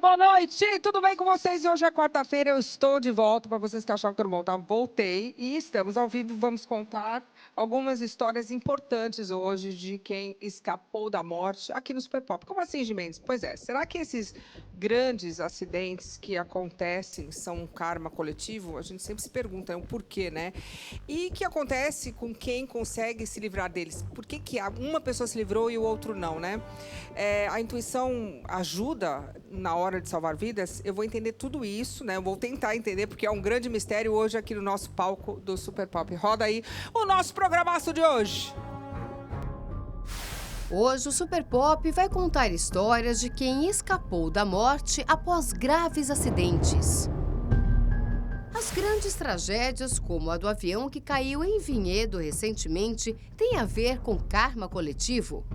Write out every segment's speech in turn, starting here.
boa noite! Tudo bem com vocês? Hoje é quarta-feira, eu estou de volta. Para vocês que achavam que eu não voltava, voltei. E estamos ao vivo, vamos contar algumas histórias importantes hoje de quem escapou da morte aqui no Super Pop. Como assim, Gimenez? Pois é, será que esses grandes acidentes que acontecem são um karma coletivo? A gente sempre se pergunta o porquê, né? E o que acontece com quem consegue se livrar deles? Por que uma pessoa se livrou e o outro não, né? A intuição ajuda na hora de salvar vidas? Eu vou entender tudo isso, né? Eu vou tentar entender, porque é um grande mistério hoje aqui no nosso palco do Super Pop. Roda aí o nosso programaço de hoje. Hoje o Super Pop vai contar histórias de quem escapou da morte após graves acidentes. As grandes tragédias, como a do avião que caiu em Vinhedo recentemente, têm a ver com karma coletivo.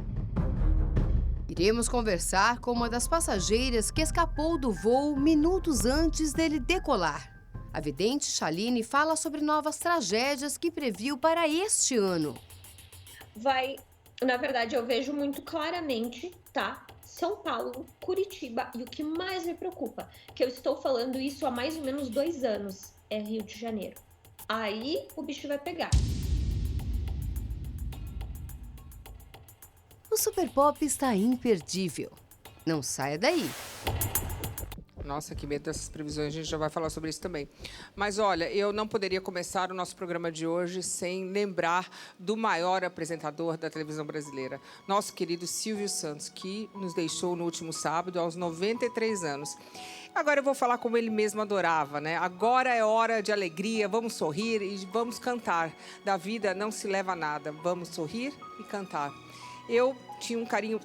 Iremos conversar com uma das passageiras que escapou do voo minutos antes dele decolar. A vidente Chaline fala sobre novas tragédias que previu para este ano. Na verdade, eu vejo muito claramente, tá? São Paulo, Curitiba e o que mais me preocupa, que eu estou falando isso há mais ou menos 2 anos, é Rio de Janeiro. Aí o bicho vai pegar. O Super Pop está imperdível. Não saia daí. Nossa, que medo dessas previsões, a gente já vai falar sobre isso também. Mas olha, eu não poderia começar o nosso programa de hoje sem lembrar do maior apresentador da televisão brasileira, nosso querido Silvio Santos, que nos deixou no último sábado, aos 93 anos. Agora eu vou falar como ele mesmo adorava, né? Agora é hora de alegria, vamos sorrir e vamos cantar. Da vida não se leva nada, vamos sorrir e cantar. Eu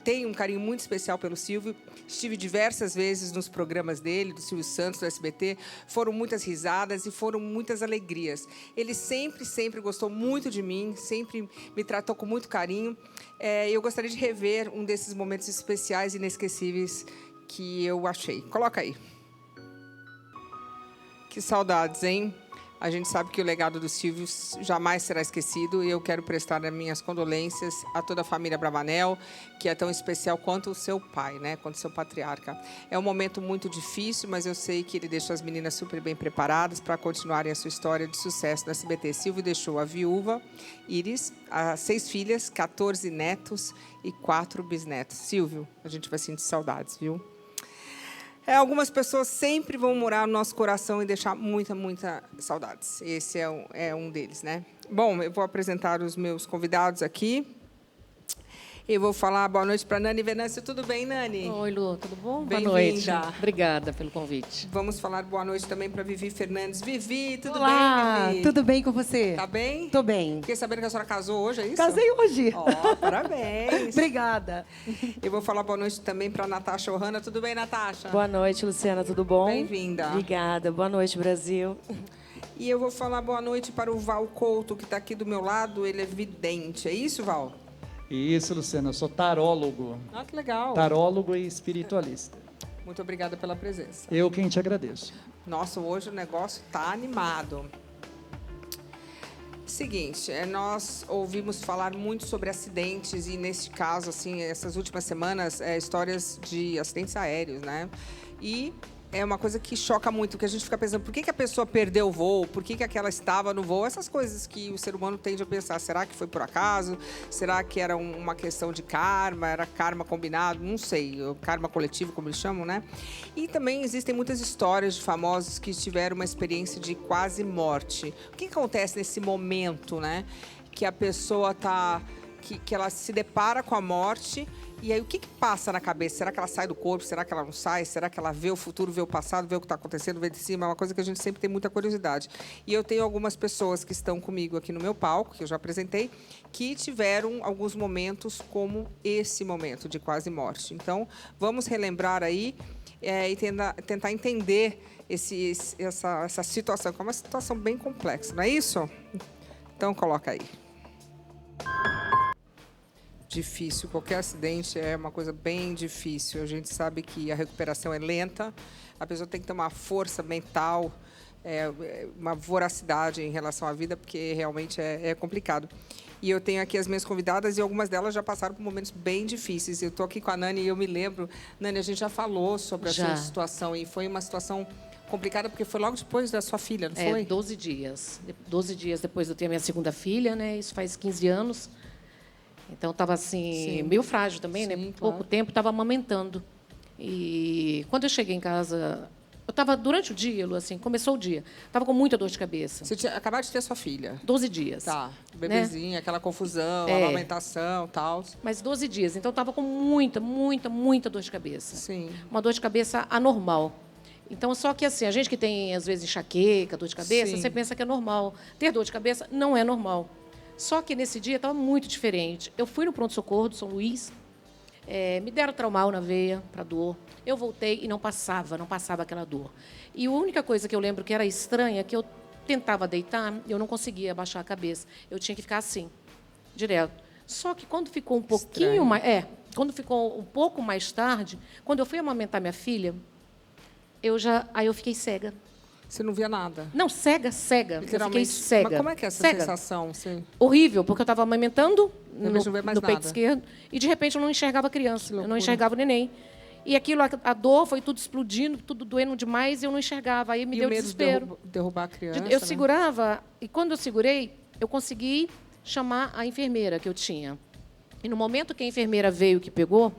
tenho um carinho muito especial pelo Silvio. Estive diversas vezes nos programas dele, do Silvio Santos, do SBT. Foram muitas risadas e foram muitas alegrias. Ele sempre gostou muito de mim, sempre me tratou com muito carinho. Eu gostaria de rever um desses momentos especiais e inesquecíveis que eu achei. Coloca aí. Que saudades, hein? A gente sabe que o legado do Silvio jamais será esquecido e eu quero prestar as minhas condolências a toda a família Bravanel, que é tão especial quanto o seu pai, né? Quanto o seu patriarca. É um momento muito difícil, mas eu sei que ele deixou as meninas super bem preparadas para continuarem a sua história de sucesso no SBT. Silvio deixou a viúva, Iris, 6 filhas, 14 netos e 4 bisnetos. Silvio, a gente vai sentir saudades, viu? Algumas pessoas sempre vão morar no nosso coração e deixar muita saudades. Esse é um deles, né? Bom, eu vou apresentar os meus convidados aqui. Eu vou falar boa noite para Nani Venâncio. Tudo bem, Nani? Oi, Lu, tudo bom? Boa noite. Obrigada pelo convite. Vamos falar boa noite também para Vivi Fernandes. Vivi, tudo Olá, bem, Vivi? tudo bem com você? Tá bem? Tô bem. Fiquei sabendo que a senhora casou hoje, é isso? Casei hoje. Parabéns. Obrigada. Eu vou falar boa noite também para Natasha Ohana. Tudo bem, Natasha? Boa noite, Luciana, tudo bom? Bem-vinda. Obrigada. Boa noite, Brasil. E eu vou falar boa noite para o Val Couto, que está aqui do meu lado. Ele é vidente. É isso, Val? Isso, Luciana, eu sou tarólogo. Ah, que legal. Tarólogo e espiritualista. Muito obrigada pela presença. Eu quem te agradeço. Nossa, hoje o negócio está animado. Seguinte, nós ouvimos falar muito sobre acidentes e, nesse caso, assim, essas últimas semanas, histórias de acidentes aéreos, né? E é uma coisa que choca muito, porque a gente fica pensando, por que a pessoa perdeu o voo? Por que aquela estava no voo? Essas coisas que o ser humano tende a pensar. Será que foi por acaso? Será que era uma questão de karma? Era karma combinado? Não sei. Karma coletivo, como eles chamam, né? E também existem muitas histórias de famosos que tiveram uma experiência de quase morte. O que acontece nesse momento, né? Que a pessoa que ela se depara com a morte. E aí, o que passa na cabeça? Será que ela sai do corpo? Será que ela não sai? Será que ela vê o futuro, vê o passado, vê o que está acontecendo, vê de cima? É uma coisa que a gente sempre tem muita curiosidade. E eu tenho algumas pessoas que estão comigo aqui no meu palco, que eu já apresentei, que tiveram alguns momentos como esse momento de quase morte. Então, vamos relembrar aí e tentar entender essa situação, que é uma situação bem complexa, não é isso? Então, coloca aí. Difícil, qualquer acidente é uma coisa bem difícil. A gente sabe que a recuperação é lenta, a pessoa tem que ter uma força mental uma voracidade em relação à vida, porque realmente é complicado. E eu tenho aqui as minhas convidadas e algumas delas já passaram por momentos bem difíceis. Eu estou aqui com a Nani e eu me lembro, Nani, a gente já falou sobre a sua situação e foi uma situação complicada porque foi logo depois da sua filha, não foi? 12 dias. 12 dias depois de eu ter minha segunda filha, né? Isso faz 15 anos. Então, estava assim, meio frágil também, né? Pouco tempo, estava amamentando. E quando eu cheguei em casa, eu estava durante o dia, Lu, assim, começou o dia, estava com muita dor de cabeça. Você tinha acabado de ter sua filha? 12 dias. Tá, bebezinha, aquela confusão, amamentação, tal. Mas 12 dias, então estava com muita dor de cabeça. Sim. Uma dor de cabeça anormal. Então, só que assim, a gente que tem, às vezes, enxaqueca, dor de cabeça, você pensa que é normal. Ter dor de cabeça não é normal. Só que nesse dia estava muito diferente. Eu fui no pronto-socorro do São Luís, me deram traumal na veia para dor. Eu voltei e não passava aquela dor. E a única coisa que eu lembro que era estranha é que eu tentava deitar, eu não conseguia abaixar a cabeça. Eu tinha que ficar assim, direto. Só que quando ficou um pouquinho mais, quando ficou um pouco mais tarde, quando eu fui amamentar minha filha, aí eu fiquei cega. Você não via nada? Não, cega. Eu fiquei cega. Mas como é que é essa sensação? Sim. Horrível, porque eu estava amamentando no nada. peito esquerdo e, de repente, eu não enxergava a criança, eu não enxergava o neném. E aquilo, a dor foi tudo explodindo, tudo doendo demais e eu não enxergava. Aí me deu desespero. Derrubar a criança? Eu segurava e, quando eu segurei, eu consegui chamar a enfermeira que eu tinha. E, no momento que a enfermeira veio, que pegou,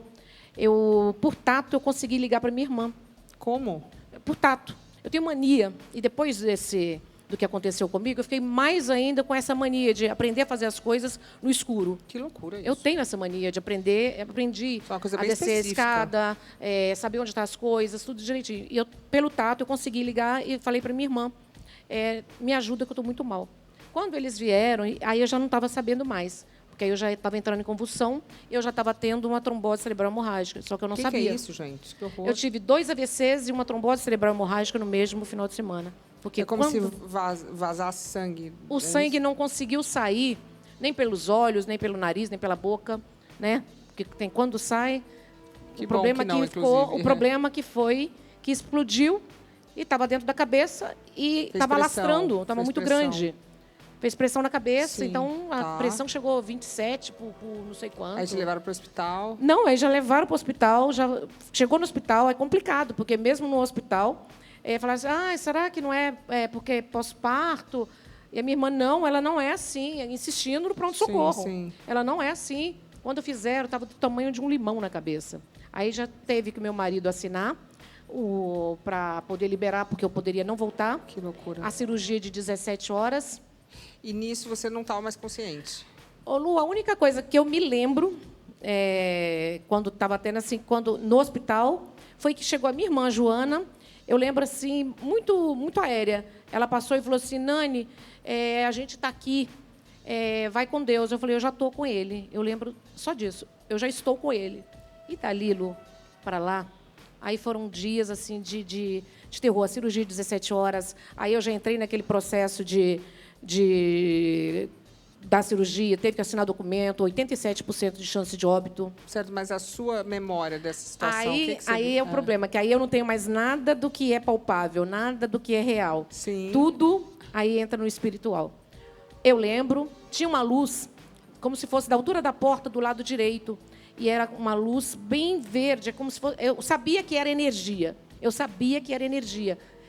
por tato, eu consegui ligar para minha irmã. Como? Por tato. Eu tenho mania, e depois do que aconteceu comigo, eu fiquei mais ainda com essa mania de aprender a fazer as coisas no escuro. Que loucura isso. Eu tenho essa mania de aprendi uma coisa a bem descer a específica. Escada, saber onde estão as coisas, tudo direitinho. E pelo tato, eu consegui ligar e falei para minha irmã, me ajuda que eu estou muito mal. Quando eles vieram, aí eu já não estava sabendo mais. Porque aí eu já estava entrando em convulsão e eu já estava tendo uma trombose cerebral hemorrágica, só que eu não sabia. Que é isso, gente? Que horror. Eu tive 2 AVCs e uma trombose cerebral hemorrágica no mesmo final de semana. Porque é como se vazasse sangue. O sangue não conseguiu sair nem pelos olhos, nem pelo nariz, nem pela boca, né? Porque quando sai, o problema que foi que explodiu e estava dentro da cabeça e estava lastrando, estava muito grande. Fez pressão na cabeça, então a pressão chegou a 27 por não sei quanto. Aí te levaram para o hospital? Não, aí já levaram para o hospital, já chegou no hospital, é complicado, porque mesmo no hospital, falaram assim, será que não é porque é pós-parto? E a minha irmã, não, ela não é assim, insistindo no pronto-socorro. Sim. Ela não é assim. Quando fizeram, estava do tamanho de um limão na cabeça. Aí já teve que o meu marido assinar para poder liberar, porque eu poderia não voltar. Que loucura. A cirurgia de 17 horas. E nisso você não estava mais consciente? Ô, Lu, a única coisa que eu me lembro, quando estava tendo assim, no hospital, foi que chegou a minha irmã, Joana. Eu lembro assim, muito aérea. Ela passou e falou assim, Nani, a gente está aqui, vai com Deus. Eu falei, eu já estou com ele. Eu lembro só disso, eu já estou com ele. E dali, Lu, para lá, aí foram dias assim de terror. A cirurgia de 17 horas, aí eu já entrei naquele processo da cirurgia, teve que assinar documento, 87% de chance de óbito. Certo, mas a sua memória dessa situação... Aí é o problema, que aí eu não tenho mais nada do que é palpável, nada do que é real. Sim. Tudo aí entra no espiritual. Eu lembro, tinha uma luz, como se fosse da altura da porta do lado direito, e era uma luz bem verde, como se fosse, eu sabia que era energia.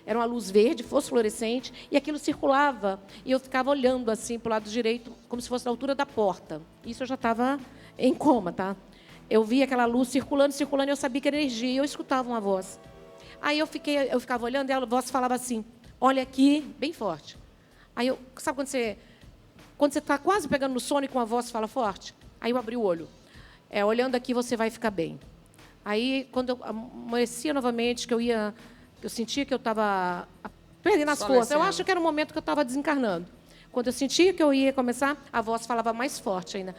Era uma luz verde, fosforescente, e aquilo circulava. E eu ficava olhando assim para o lado direito, como se fosse da altura da porta. Isso eu já estava em coma, tá? Eu via aquela luz circulando, e eu sabia que era energia, e eu escutava uma voz. Aí eu ficava olhando, e a voz falava assim, olha aqui, bem forte. Aí sabe quando você está quase pegando no sono e com a voz fala forte? Aí eu abri o olho. Olhando aqui, você vai ficar bem. Aí, quando eu amanhecia novamente, que eu sentia que eu estava perdendo as forças. Eu acho que era o momento que eu estava desencarnando. Quando eu sentia que eu ia começar, a voz falava mais forte ainda.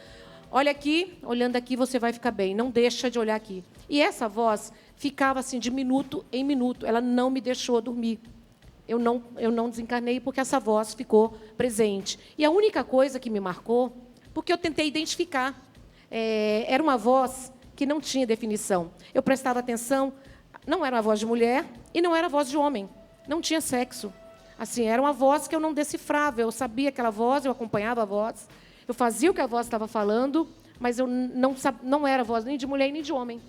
Olha aqui, olhando aqui, você vai ficar bem. Não deixa de olhar aqui. E essa voz ficava assim, de minuto em minuto. Ela não me deixou dormir. Eu não desencarnei porque essa voz ficou presente. E a única coisa que me marcou, porque eu tentei identificar, era uma voz que não tinha definição. Eu prestava atenção, não era uma voz de mulher e não era voz de homem. Não tinha sexo. Assim, era uma voz que eu não decifrava. Eu sabia aquela voz, eu acompanhava a voz, eu fazia o que a voz estava falando, mas eu não era voz nem de mulher nem de homem.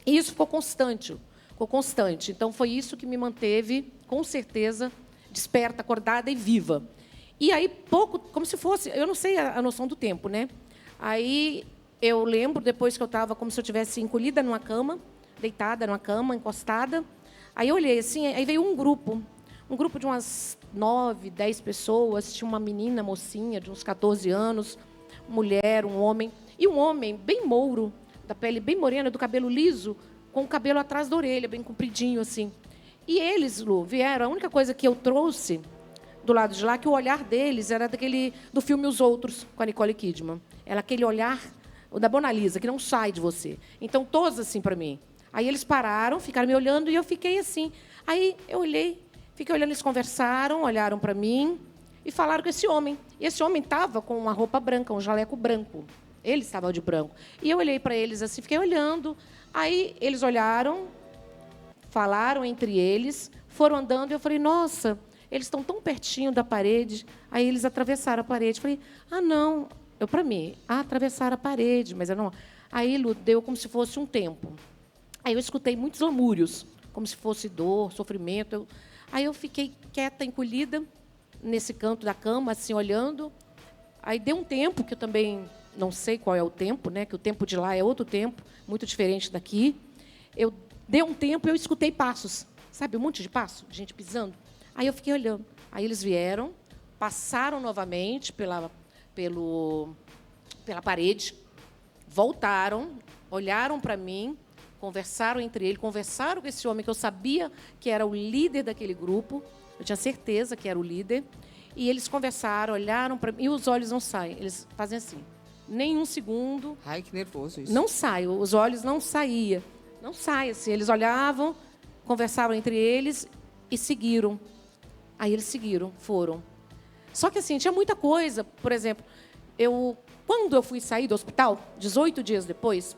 E isso ficou constante. Ficou constante. Então, foi isso que me manteve, com certeza, desperta, acordada e viva. E aí, pouco, como se fosse... Eu não sei a noção do tempo, né? Aí, eu lembro, depois que eu estava como se eu estivesse encolhida numa cama, deitada numa cama, encostada. Aí, eu olhei assim, aí veio um grupo de umas 9, 10 pessoas. Tinha uma menina, mocinha, de uns 14 anos, mulher, um homem. E um homem bem mouro, da pele bem morena, do cabelo liso, com o cabelo atrás da orelha, bem compridinho, assim. E eles, Lu, vieram. A única coisa que eu trouxe do lado de lá, que o olhar deles era daquele do filme Os Outros, com a Nicole Kidman. Era aquele olhar, o da Mona Lisa, que não sai de você. Então, todos assim para mim. Aí eles pararam, ficaram me olhando, e eu fiquei assim. Aí eu olhei, fiquei olhando, eles conversaram, olharam para mim e falaram com esse homem. E esse homem estava com uma roupa branca, um jaleco branco. Ele estava de branco. E eu olhei para eles assim, fiquei olhando. Aí eles olharam, falaram entre eles, foram andando, e eu falei, nossa, eles estão tão pertinho da parede. Aí eles atravessaram a parede. Falei, não, eu para mim, atravessaram a parede, mas eu não. Aí, Lu, deu como se fosse um tempo. Aí eu escutei muitos lamúrios, como se fosse dor, sofrimento. Aí eu fiquei quieta, encolhida, nesse canto da cama, assim, olhando. Aí deu um tempo, que eu também não sei qual é o tempo, né? Que o tempo de lá é outro tempo, muito diferente daqui. Deu um tempo e eu escutei passos. Sabe, um monte de passo, de gente pisando. Aí eu fiquei olhando. Aí eles vieram, passaram novamente pela parede, voltaram, olharam para mim, conversaram entre eles, conversaram com esse homem que eu sabia que era o líder daquele grupo, eu tinha certeza que era o líder, e eles conversaram, olharam para mim, e os olhos não saem, eles fazem assim, nem um segundo. Ai, que nervoso isso. Não sai, os olhos não saíam, não sai assim, eles olhavam, conversavam entre eles e seguiram. Aí eles seguiram, foram. Só que assim, tinha muita coisa, por exemplo, quando eu fui sair do hospital, 18 dias depois...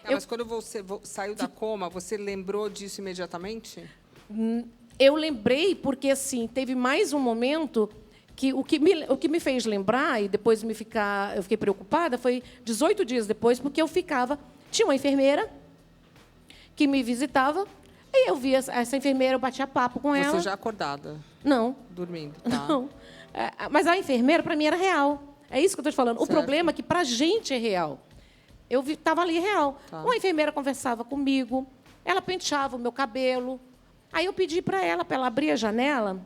Mas quando você saiu da coma, você lembrou disso imediatamente? Eu lembrei porque, assim, teve mais um momento que o que me fez lembrar, e depois eu fiquei preocupada, foi 18 dias depois, porque tinha uma enfermeira que me visitava, e eu via essa enfermeira, eu batia papo com ela. Você já acordada? Não. Dormindo, tá. Não. Mas a enfermeira, para mim, era real. É isso que eu estou te falando. Certo. O problema é que, para a gente, é real. Eu estava ali real. Tá. Uma enfermeira conversava comigo, ela penteava o meu cabelo. Aí eu pedi para ela abrir a janela.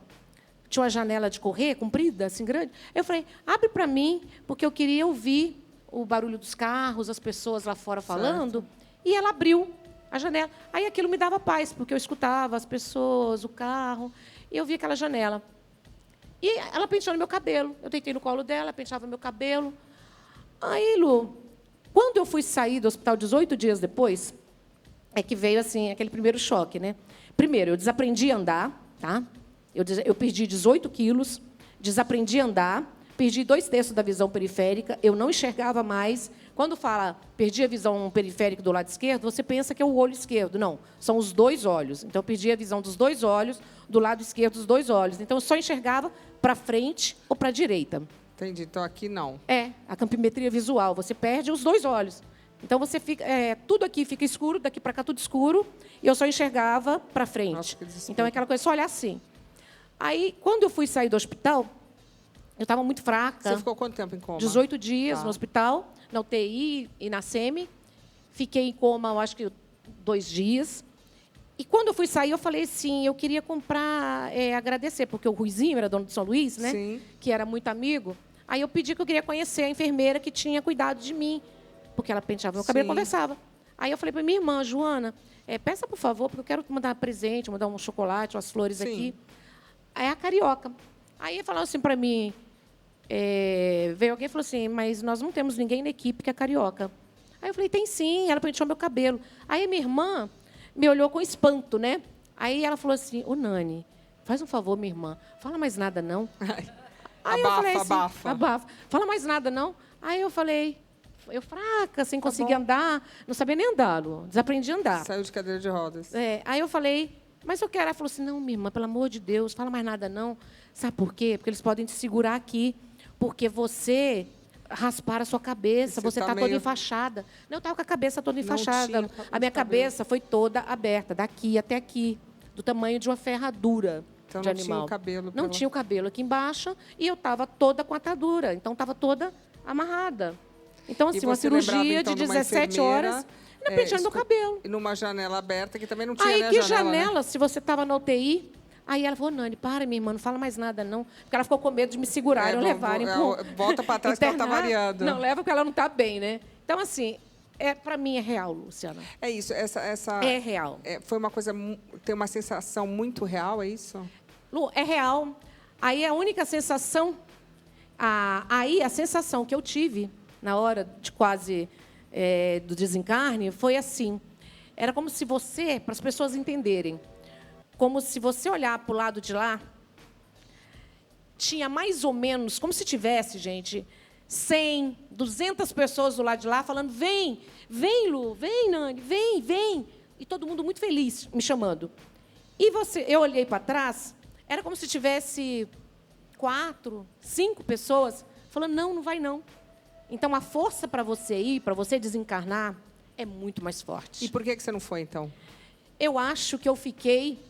Tinha uma janela de correr, comprida, assim, grande. Eu falei, abre para mim, porque eu queria ouvir o barulho dos carros, as pessoas lá fora falando. Certo. E ela abriu a janela. Aí aquilo me dava paz, porque eu escutava as pessoas, o carro, e eu via aquela janela. E ela penteando meu cabelo. Eu deitei no colo dela, penteava meu cabelo. Aí, Lu, quando eu fui sair do hospital 18 dias depois, é que veio assim aquele primeiro choque, né? Primeiro, eu desaprendi a andar, tá? Eu perdi 18 quilos, desaprendi a andar, perdi 2/3 da visão periférica, eu não enxergava mais. Quando fala perdi a visão periférica do lado esquerdo, você pensa que é o olho esquerdo. Não, são os dois olhos. Então, eu perdi a visão dos dois olhos, do lado esquerdo dos dois olhos. Então, eu só enxergava para frente ou para a direita. Entendi. Então, aqui não. É, a campimetria visual. Você perde os dois olhos. Então, você fica, tudo aqui fica escuro, daqui para cá tudo escuro, e eu só enxergava para frente. Nossa, que desespero. Então, é aquela coisa, só olhar assim. Aí, quando eu fui sair do hospital, eu estava muito fraca. Você ficou quanto tempo em coma? 18 dias no hospital, na UTI e na SEMI. Fiquei em coma, eu acho que 2 dias. E quando eu fui sair, eu falei assim, eu queria comprar, agradecer, porque o Ruizinho era dono de São Luís, né? Sim. Que era muito amigo. Aí eu pedi que eu queria conhecer a enfermeira que tinha cuidado de mim, porque ela penteava meu cabelo e conversava. Aí eu falei para minha irmã, Joana, peça, por favor, porque eu quero mandar presente, mandar um chocolate, umas flores aqui. É a Carioca. Aí falou assim para mim, veio alguém e falou assim, mas nós não temos ninguém na equipe que é Carioca. Aí eu falei, tem sim, ela penteou meu cabelo. Aí minha irmã me olhou com espanto, né? Aí ela falou assim, ô Nani, faz um favor, minha irmã, fala mais nada, não. Aí eu falei assim, abafa. Fala mais nada, não. Aí eu falei, eu fraca, sem conseguir andar, não sabia nem andar, Lu, desaprendi a andar. Saiu de cadeira de rodas. Aí eu falei, Mas eu quero. Ela falou assim, não, minha irmã, pelo amor de Deus, fala mais nada não. Sabe por quê? Porque eles podem te segurar aqui. Porque você rasparam a sua cabeça, você está toda enfaixada. Não, eu estava com a cabeça toda enfaixada. A minha cabeça foi toda aberta, daqui até aqui, do tamanho de uma ferradura Então de não animal. tinha o cabelo. Não tinha o cabelo aqui embaixo e eu estava toda com atadura. Então, estava toda amarrada. Então, assim, uma cirurgia de 17 horas, penteando meu cabelo. E numa janela aberta, que também não tinha, Aí, né, que janela, né? se você estava na UTI... Aí ela falou, Nani, para, minha irmã, não fala mais nada, não. Porque ela ficou com medo de me segurarem, levarem pro... Volta para trás que ela está variando. Não, leva porque ela não está bem, né? Então, assim, para mim é real, Luciana. É isso, essa É real. foi uma coisa, tem uma sensação muito real, é isso? Lu, é real. Aí a única sensação, a sensação que eu tive na hora de quase do desencarne foi assim. Era como se você, para as pessoas entenderem, como se você olhar para o lado de lá, tinha mais ou menos, como se tivesse, gente, 100, 200 pessoas do lado de lá falando, vem, vem, Lu, vem, Nani, vem, vem. E todo mundo muito feliz me chamando. E eu olhei para trás, era como se tivesse 4, 5 pessoas falando, não, não vai não. Então, a força para você ir, para você desencarnar, é muito mais forte. E por que você não foi, então? Eu acho que eu fiquei...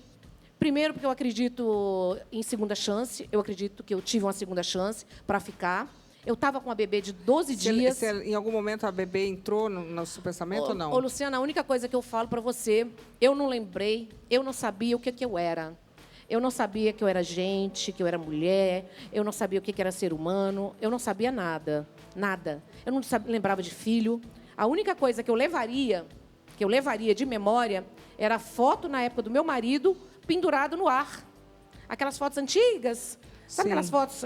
Primeiro, porque eu acredito em segunda chance. Eu acredito que eu tive uma segunda chance para ficar. Eu estava com uma bebê de 12 dias. Em algum momento a bebê entrou no seu pensamento ou não? Ô, Luciana, a única coisa que eu falo para você, eu não lembrei, eu não sabia o que eu era. Eu não sabia que eu era gente, que eu era mulher, eu não sabia o que era ser humano, eu não sabia nada, nada. Eu não lembrava de filho. A única coisa que eu levaria de memória, era a foto na época do meu marido pendurado no ar. Aquelas fotos antigas, sabe aquelas fotos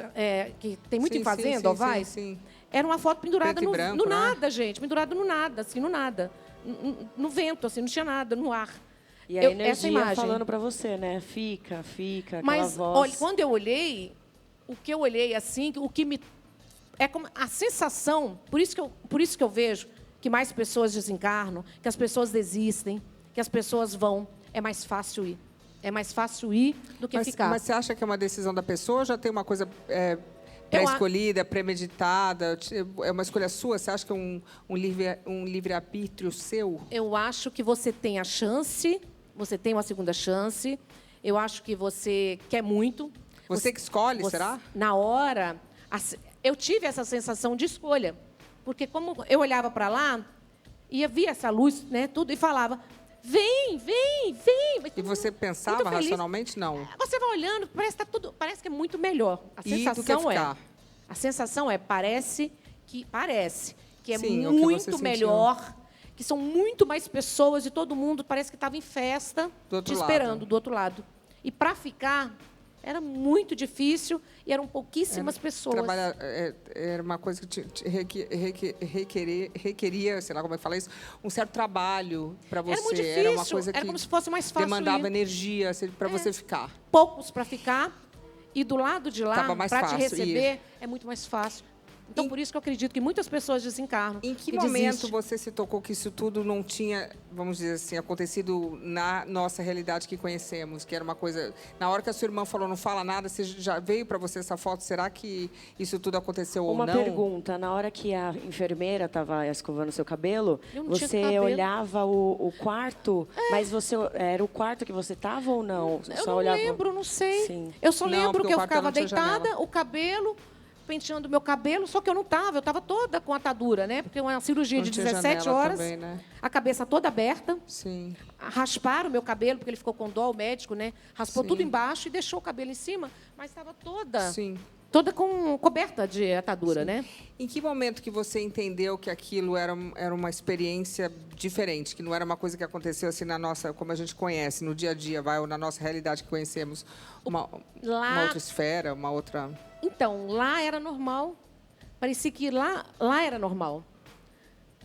que tem muito em fazenda, ovais? Sim. Era uma foto pendurada branco, no né? nada, gente. Pendurada no nada, assim, no nada. No vento, assim, não tinha nada, no ar. E a energia falando para você, né? Fica, aquela Mas, voz. olha, quando eu olhei, o que eu olhei assim, o que me... É como a sensação, por isso que eu vejo que mais pessoas desencarnam, que as pessoas desistem, que as pessoas vão. É mais fácil ir. É mais fácil ir do que ficar. Mas você acha que é uma decisão da pessoa ou já tem uma coisa pré-escolhida, premeditada? É uma escolha sua? Você acha que é um livre-arbítrio seu? Eu acho que você tem a chance, você tem uma segunda chance. Eu acho que você quer muito. Você que escolhe, será? Na hora, eu tive essa sensação de escolha. Porque como eu olhava para lá, e via essa luz, né, tudo, e falava... Vem, vem, vem. E você pensava racionalmente? Não. Você vai olhando, parece que é muito melhor. A sensação parece que é muito melhor, que são muito mais pessoas e todo mundo parece que estava em festa, te esperando do outro lado. E para ficar era muito difícil e eram pouquíssimas pessoas. Era uma coisa que requeria, sei lá como é que fala isso, um certo trabalho para você. Era muito difícil, era uma coisa que era como se fosse mais fácil. Demandava energia para você ficar. Poucos para ficar e do lado de lá, para te receber, é muito mais fácil. Então, por isso que eu acredito que muitas pessoas desencarnam. Em que momento você se tocou que isso tudo não tinha, vamos dizer assim, acontecido na nossa realidade que conhecemos? Que era uma coisa... Na hora que a sua irmã falou, não fala nada, você já veio para você essa foto? Será que isso tudo aconteceu ou não? Uma pergunta. Na hora que a enfermeira estava escovando seu cabelo, você olhava o quarto, mas era o quarto que você estava ou não? Eu não lembro, não sei. Sim. Eu só lembro que eu ficava deitada, o cabelo... penteando meu cabelo, só que eu estava toda com atadura, né? Porque uma cirurgia de 17 horas, também, né? A cabeça toda aberta. Sim. Rasparam o meu cabelo, porque ele ficou com dó, o médico, né? Raspou tudo embaixo e deixou o cabelo em cima, mas estava toda coberta de atadura, né? Em que momento que você entendeu que aquilo era uma experiência diferente, que não era uma coisa que aconteceu assim na nossa, como a gente conhece, no dia a dia, ou na nossa realidade que conhecemos, uma outra esfera, uma outra... Então, lá era normal. Parecia que lá era normal.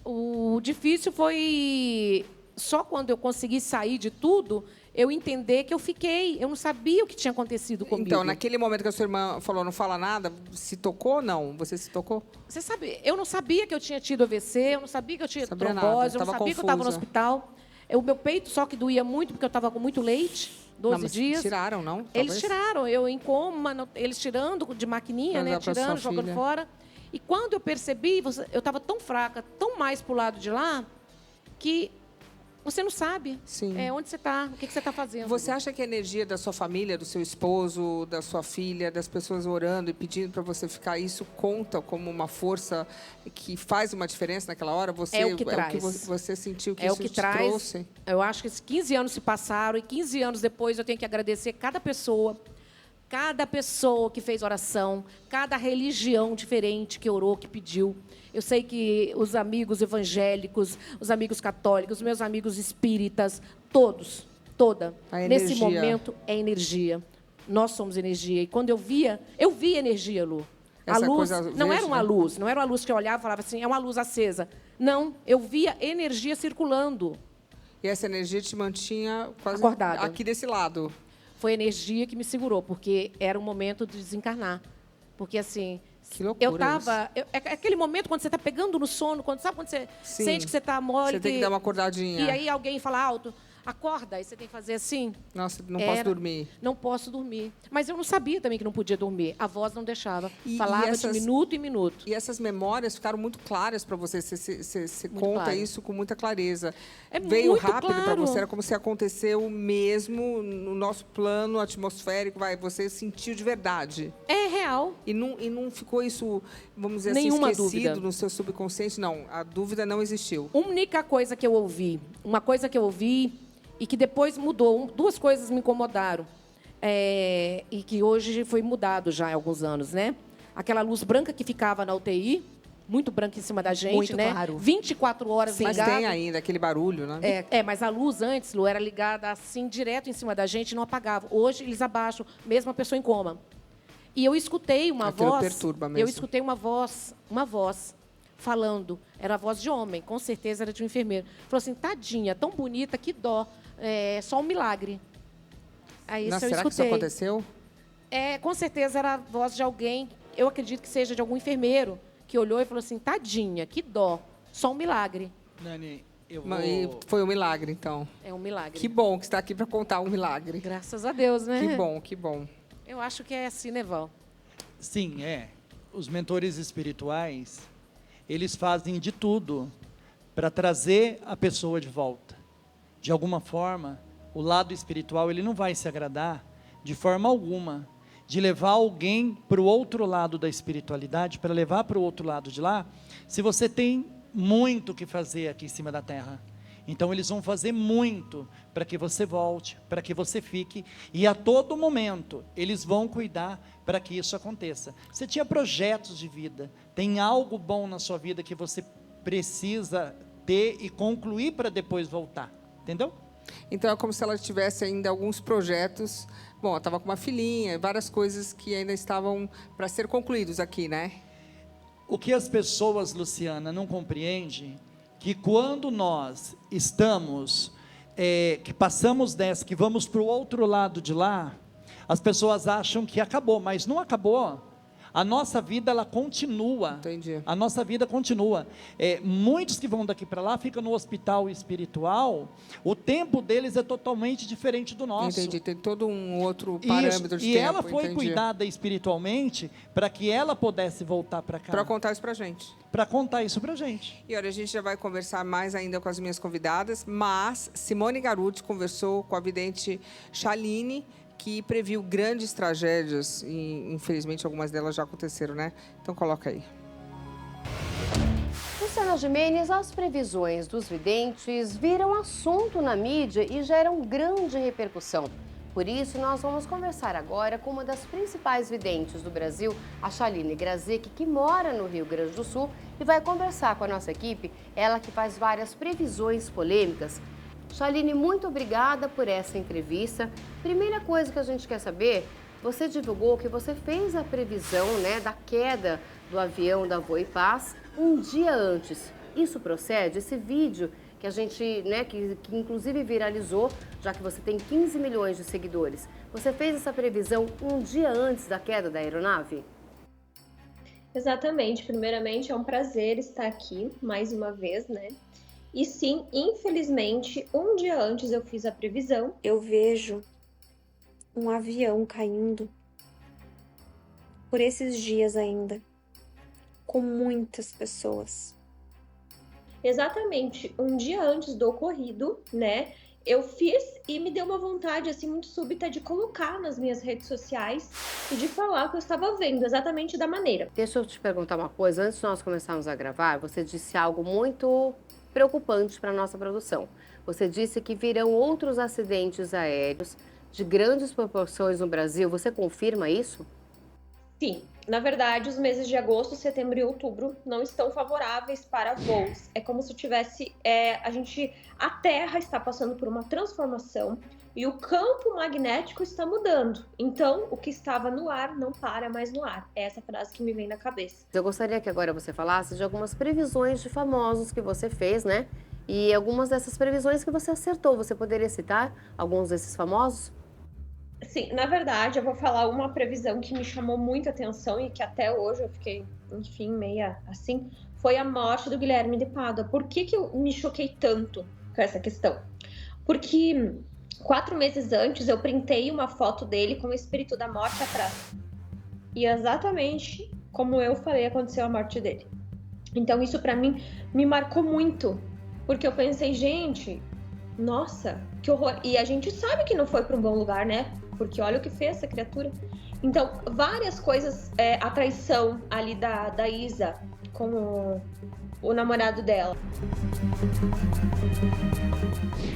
O difícil foi só quando eu consegui sair de tudo, eu entender que eu fiquei. Eu não sabia o que tinha acontecido comigo. Então, naquele momento que a sua irmã falou, não fala nada, se tocou ou não? Você se tocou? Você sabe, eu não sabia que eu tinha tido AVC, eu não sabia que eu tinha trombose, eu não sabia que eu estava no hospital. O meu peito só que doía muito, porque eu estava com muito leite, 12 mas dias. Tiraram, não? Eles Talvez? tiraram, eu em coma, eles tirando de maquininha, Pra né? dar pra Tirando, sua jogando filha. fora. E quando eu percebi, eu estava tão fraca, tão mais pro lado de lá, que você não sabe Sim. onde você está, o que você está fazendo. Você acha que a energia da sua família, do seu esposo, da sua filha, das pessoas orando e pedindo para você ficar, isso conta como uma força que faz uma diferença naquela hora? Você, É o que traz. Você sentiu que É isso o que te traz. trouxe? Eu acho que esses 15 anos se passaram e 15 anos depois eu tenho que agradecer cada pessoa que fez oração, cada religião diferente que orou, que pediu. Eu sei que os amigos evangélicos, os amigos católicos, meus amigos espíritas, toda. Nesse momento é energia. Nós somos energia. E quando eu vi energia, Lu. A Essa luz coisa não verde, era uma né? luz, não era uma luz que eu olhava e falava assim, é uma luz acesa. Não, eu via energia circulando. E essa energia te mantinha quase Acordada. aqui desse lado. Foi a energia que me segurou, porque era o momento de desencarnar. Porque, assim, Que loucura eu estava... É aquele momento quando você está pegando no sono, sabe quando você Sim. sente que você está mole? Você tem que dar uma acordadinha. E aí alguém fala alto, acorda, aí você tem que fazer assim. Nossa, não posso dormir. Não posso dormir. Mas eu não sabia também que não podia dormir. A voz não deixava. E Falava essas- de minuto em minuto. E essas memórias ficaram muito claras para você. Você Muito conta claro. isso com muita clareza. É Veio muito rápido para claro. você, era como se aconteceu mesmo no nosso plano atmosférico. Você sentiu de verdade. É real. E não ficou isso, vamos dizer Nenhuma assim, esquecido dúvida. no seu subconsciente? Não, a dúvida não existiu. Única coisa que eu ouvi, uma coisa que eu ouvi e que depois mudou, duas coisas me incomodaram, e que hoje foi mudado já há alguns anos, né? Aquela luz branca que ficava na UTI, muito branca em cima da gente, Muito né? claro. 24 horas Mas ligada. tem ainda aquele barulho, né? Mas a luz antes, Lu, era ligada assim, direto em cima da gente e não apagava. Hoje, eles abaixam, mesmo a pessoa em coma. E eu escutei uma Aquilo voz... perturba mesmo. Eu escutei uma voz falando. Era a voz de homem, com certeza era de um enfermeiro. Falou assim, tadinha, tão bonita, que dó. É só um milagre. Aí isso eu Será que isso escutei. aconteceu? Com certeza era a voz de alguém, eu acredito que seja de algum enfermeiro, que olhou e falou assim, tadinha, que dó. Só um milagre. Nani, eu E vou... foi um milagre, então. É um milagre. Que bom que está aqui para contar um milagre. Graças a Deus, né? Que bom, que bom. Eu acho que é assim, né, Val? Sim, os mentores espirituais, eles fazem de tudo para trazer a pessoa de volta. De alguma forma, o lado espiritual ele não vai se agradar de forma alguma de levar alguém para o outro lado da espiritualidade, para levar para o outro lado de lá, se você tem muito o que fazer aqui em cima da terra. Então eles vão fazer muito para que você volte, para que você fique, e a todo momento eles vão cuidar para que isso aconteça. Você tinha projetos de vida, tem algo bom na sua vida que você precisa ter e concluir para depois voltar, entendeu? Então é como se ela tivesse ainda alguns projetos. Bom, ela estava com uma filhinha, várias coisas que ainda estavam para ser concluídos aqui, né? O que as pessoas, Luciana, não compreendem, que quando nós estamos, que passamos dessa, que vamos para o outro lado de lá, as pessoas acham que acabou, mas não acabou. A nossa vida, ela continua. Entendi. A nossa vida continua. Muitos que vão daqui para lá ficam no hospital espiritual, o tempo deles é totalmente diferente do nosso. Entendi, tem todo um outro parâmetro de e tempo. ela foi entendi. cuidada espiritualmente para que ela pudesse voltar para cá. Para contar isso para gente. Para contar isso para gente. E olha, a gente já vai conversar mais ainda com as minhas convidadas, mas Simone Garuti conversou com a vidente Chaline, que previu grandes tragédias, e infelizmente algumas delas já aconteceram, né? Então coloca aí. Luciana Gimenez, as previsões dos videntes viram assunto na mídia e geram grande repercussão. Por isso, nós vamos conversar agora com uma das principais videntes do Brasil, a Chaline Grazek, que mora no Rio Grande do Sul e vai conversar com a nossa equipe, ela que faz várias previsões polêmicas. Chaline, muito obrigada por essa entrevista. Primeira coisa que a gente quer saber, você divulgou que você fez a previsão, né, da queda do avião da Voipaz um dia antes. Isso procede? Esse vídeo que a gente, né, que inclusive viralizou, já que você tem 15 milhões de seguidores. Você fez essa previsão um dia antes da queda da aeronave? Exatamente. Primeiramente, é um prazer estar aqui mais uma vez, né? E sim, infelizmente, um dia antes eu fiz a previsão. Eu vejo um avião caindo por esses dias ainda, com muitas pessoas. Exatamente um dia antes do ocorrido, né? Eu fiz e me deu uma vontade, assim, muito súbita de colocar nas minhas redes sociais e de falar o que eu estava vendo, exatamente da maneira. Deixa eu te perguntar uma coisa. Antes de nós começarmos a gravar, você disse algo muito preocupante para a nossa produção. Você disse que virão outros acidentes aéreos de grandes proporções no Brasil. Você confirma isso? Sim, na verdade, os meses de agosto, setembro e outubro não estão favoráveis para voos. É como se tivesse, a Terra está passando por uma transformação e o campo magnético está mudando. Então, o que estava no ar não para mais no ar. É essa frase que me vem na cabeça. Eu gostaria que agora você falasse de algumas previsões de famosos que você fez, né? E algumas dessas previsões que você acertou. Você poderia citar alguns desses famosos? Sim, na verdade, eu vou falar uma previsão que me chamou muita atenção e que até hoje eu fiquei, enfim, meia assim, foi a morte do Guilherme de Pádua. Por que eu me choquei tanto com essa questão? Porque 4 meses antes eu printei uma foto dele com o espírito da morte atrás. E exatamente como eu falei, aconteceu a morte dele. Então isso pra mim me marcou muito, porque eu pensei, gente, nossa, que horror. E a gente sabe que não foi para um bom lugar, né? Porque olha o que fez essa criatura. Então, várias coisas, a traição ali da Isa com o namorado dela.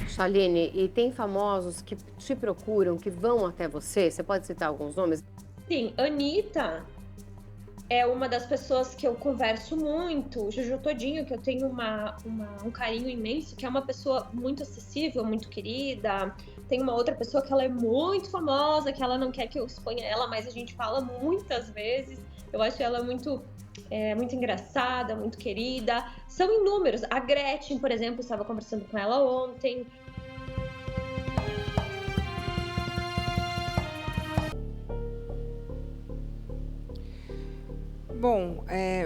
Shaline, e tem famosos que te procuram, que vão até você? Você pode citar alguns nomes? Sim, Anitta é uma das pessoas que eu converso muito, o Juju Todinho, que eu tenho um carinho imenso, que é uma pessoa muito acessível, muito querida. Tem uma outra pessoa que ela é muito famosa, que ela não quer que eu exponha ela, mas a gente fala muitas vezes. Eu acho ela muito engraçada, muito querida. São inúmeros. A Gretchen, por exemplo, estava conversando com ela ontem. Bom,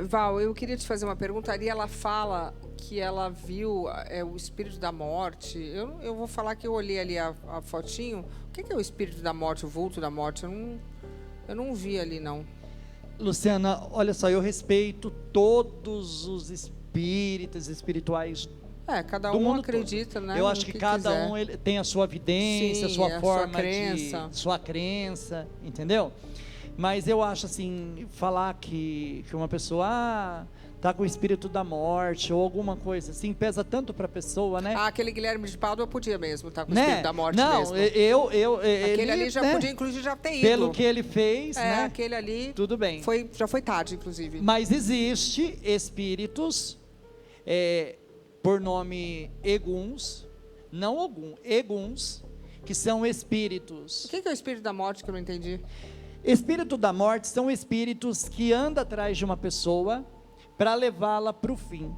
Val, eu queria te fazer uma pergunta. Ari, ela fala que ela viu o espírito da morte. Eu vou falar que eu olhei ali a fotinho. O que é o espírito da morte, o vulto da morte? Eu não vi ali, não. Luciana, olha só, eu respeito todos os espíritos espirituais. Cada do um mundo acredita, todo. né? Eu acho que cada quiser. um ele tem a sua vidência, Sim, sua forma crença. sua crença, entendeu? Mas eu acho assim, falar que uma pessoa tá com o espírito da morte ou alguma coisa assim, pesa tanto para a pessoa, né? Aquele Guilherme de Pádua podia mesmo estar com o Né? espírito da morte não, mesmo. Aquele Aquele ali já podia, inclusive, já ter ido. Pelo que ele fez, né? Aquele ali. Tudo bem. Já foi tarde, inclusive. Mas existe espíritos por nome Eguns, não Ogum, Eguns, que são espíritos. O que é o espírito da morte que eu não entendi? Espírito da morte são espíritos que andam atrás de uma pessoa para levá-la para o fim,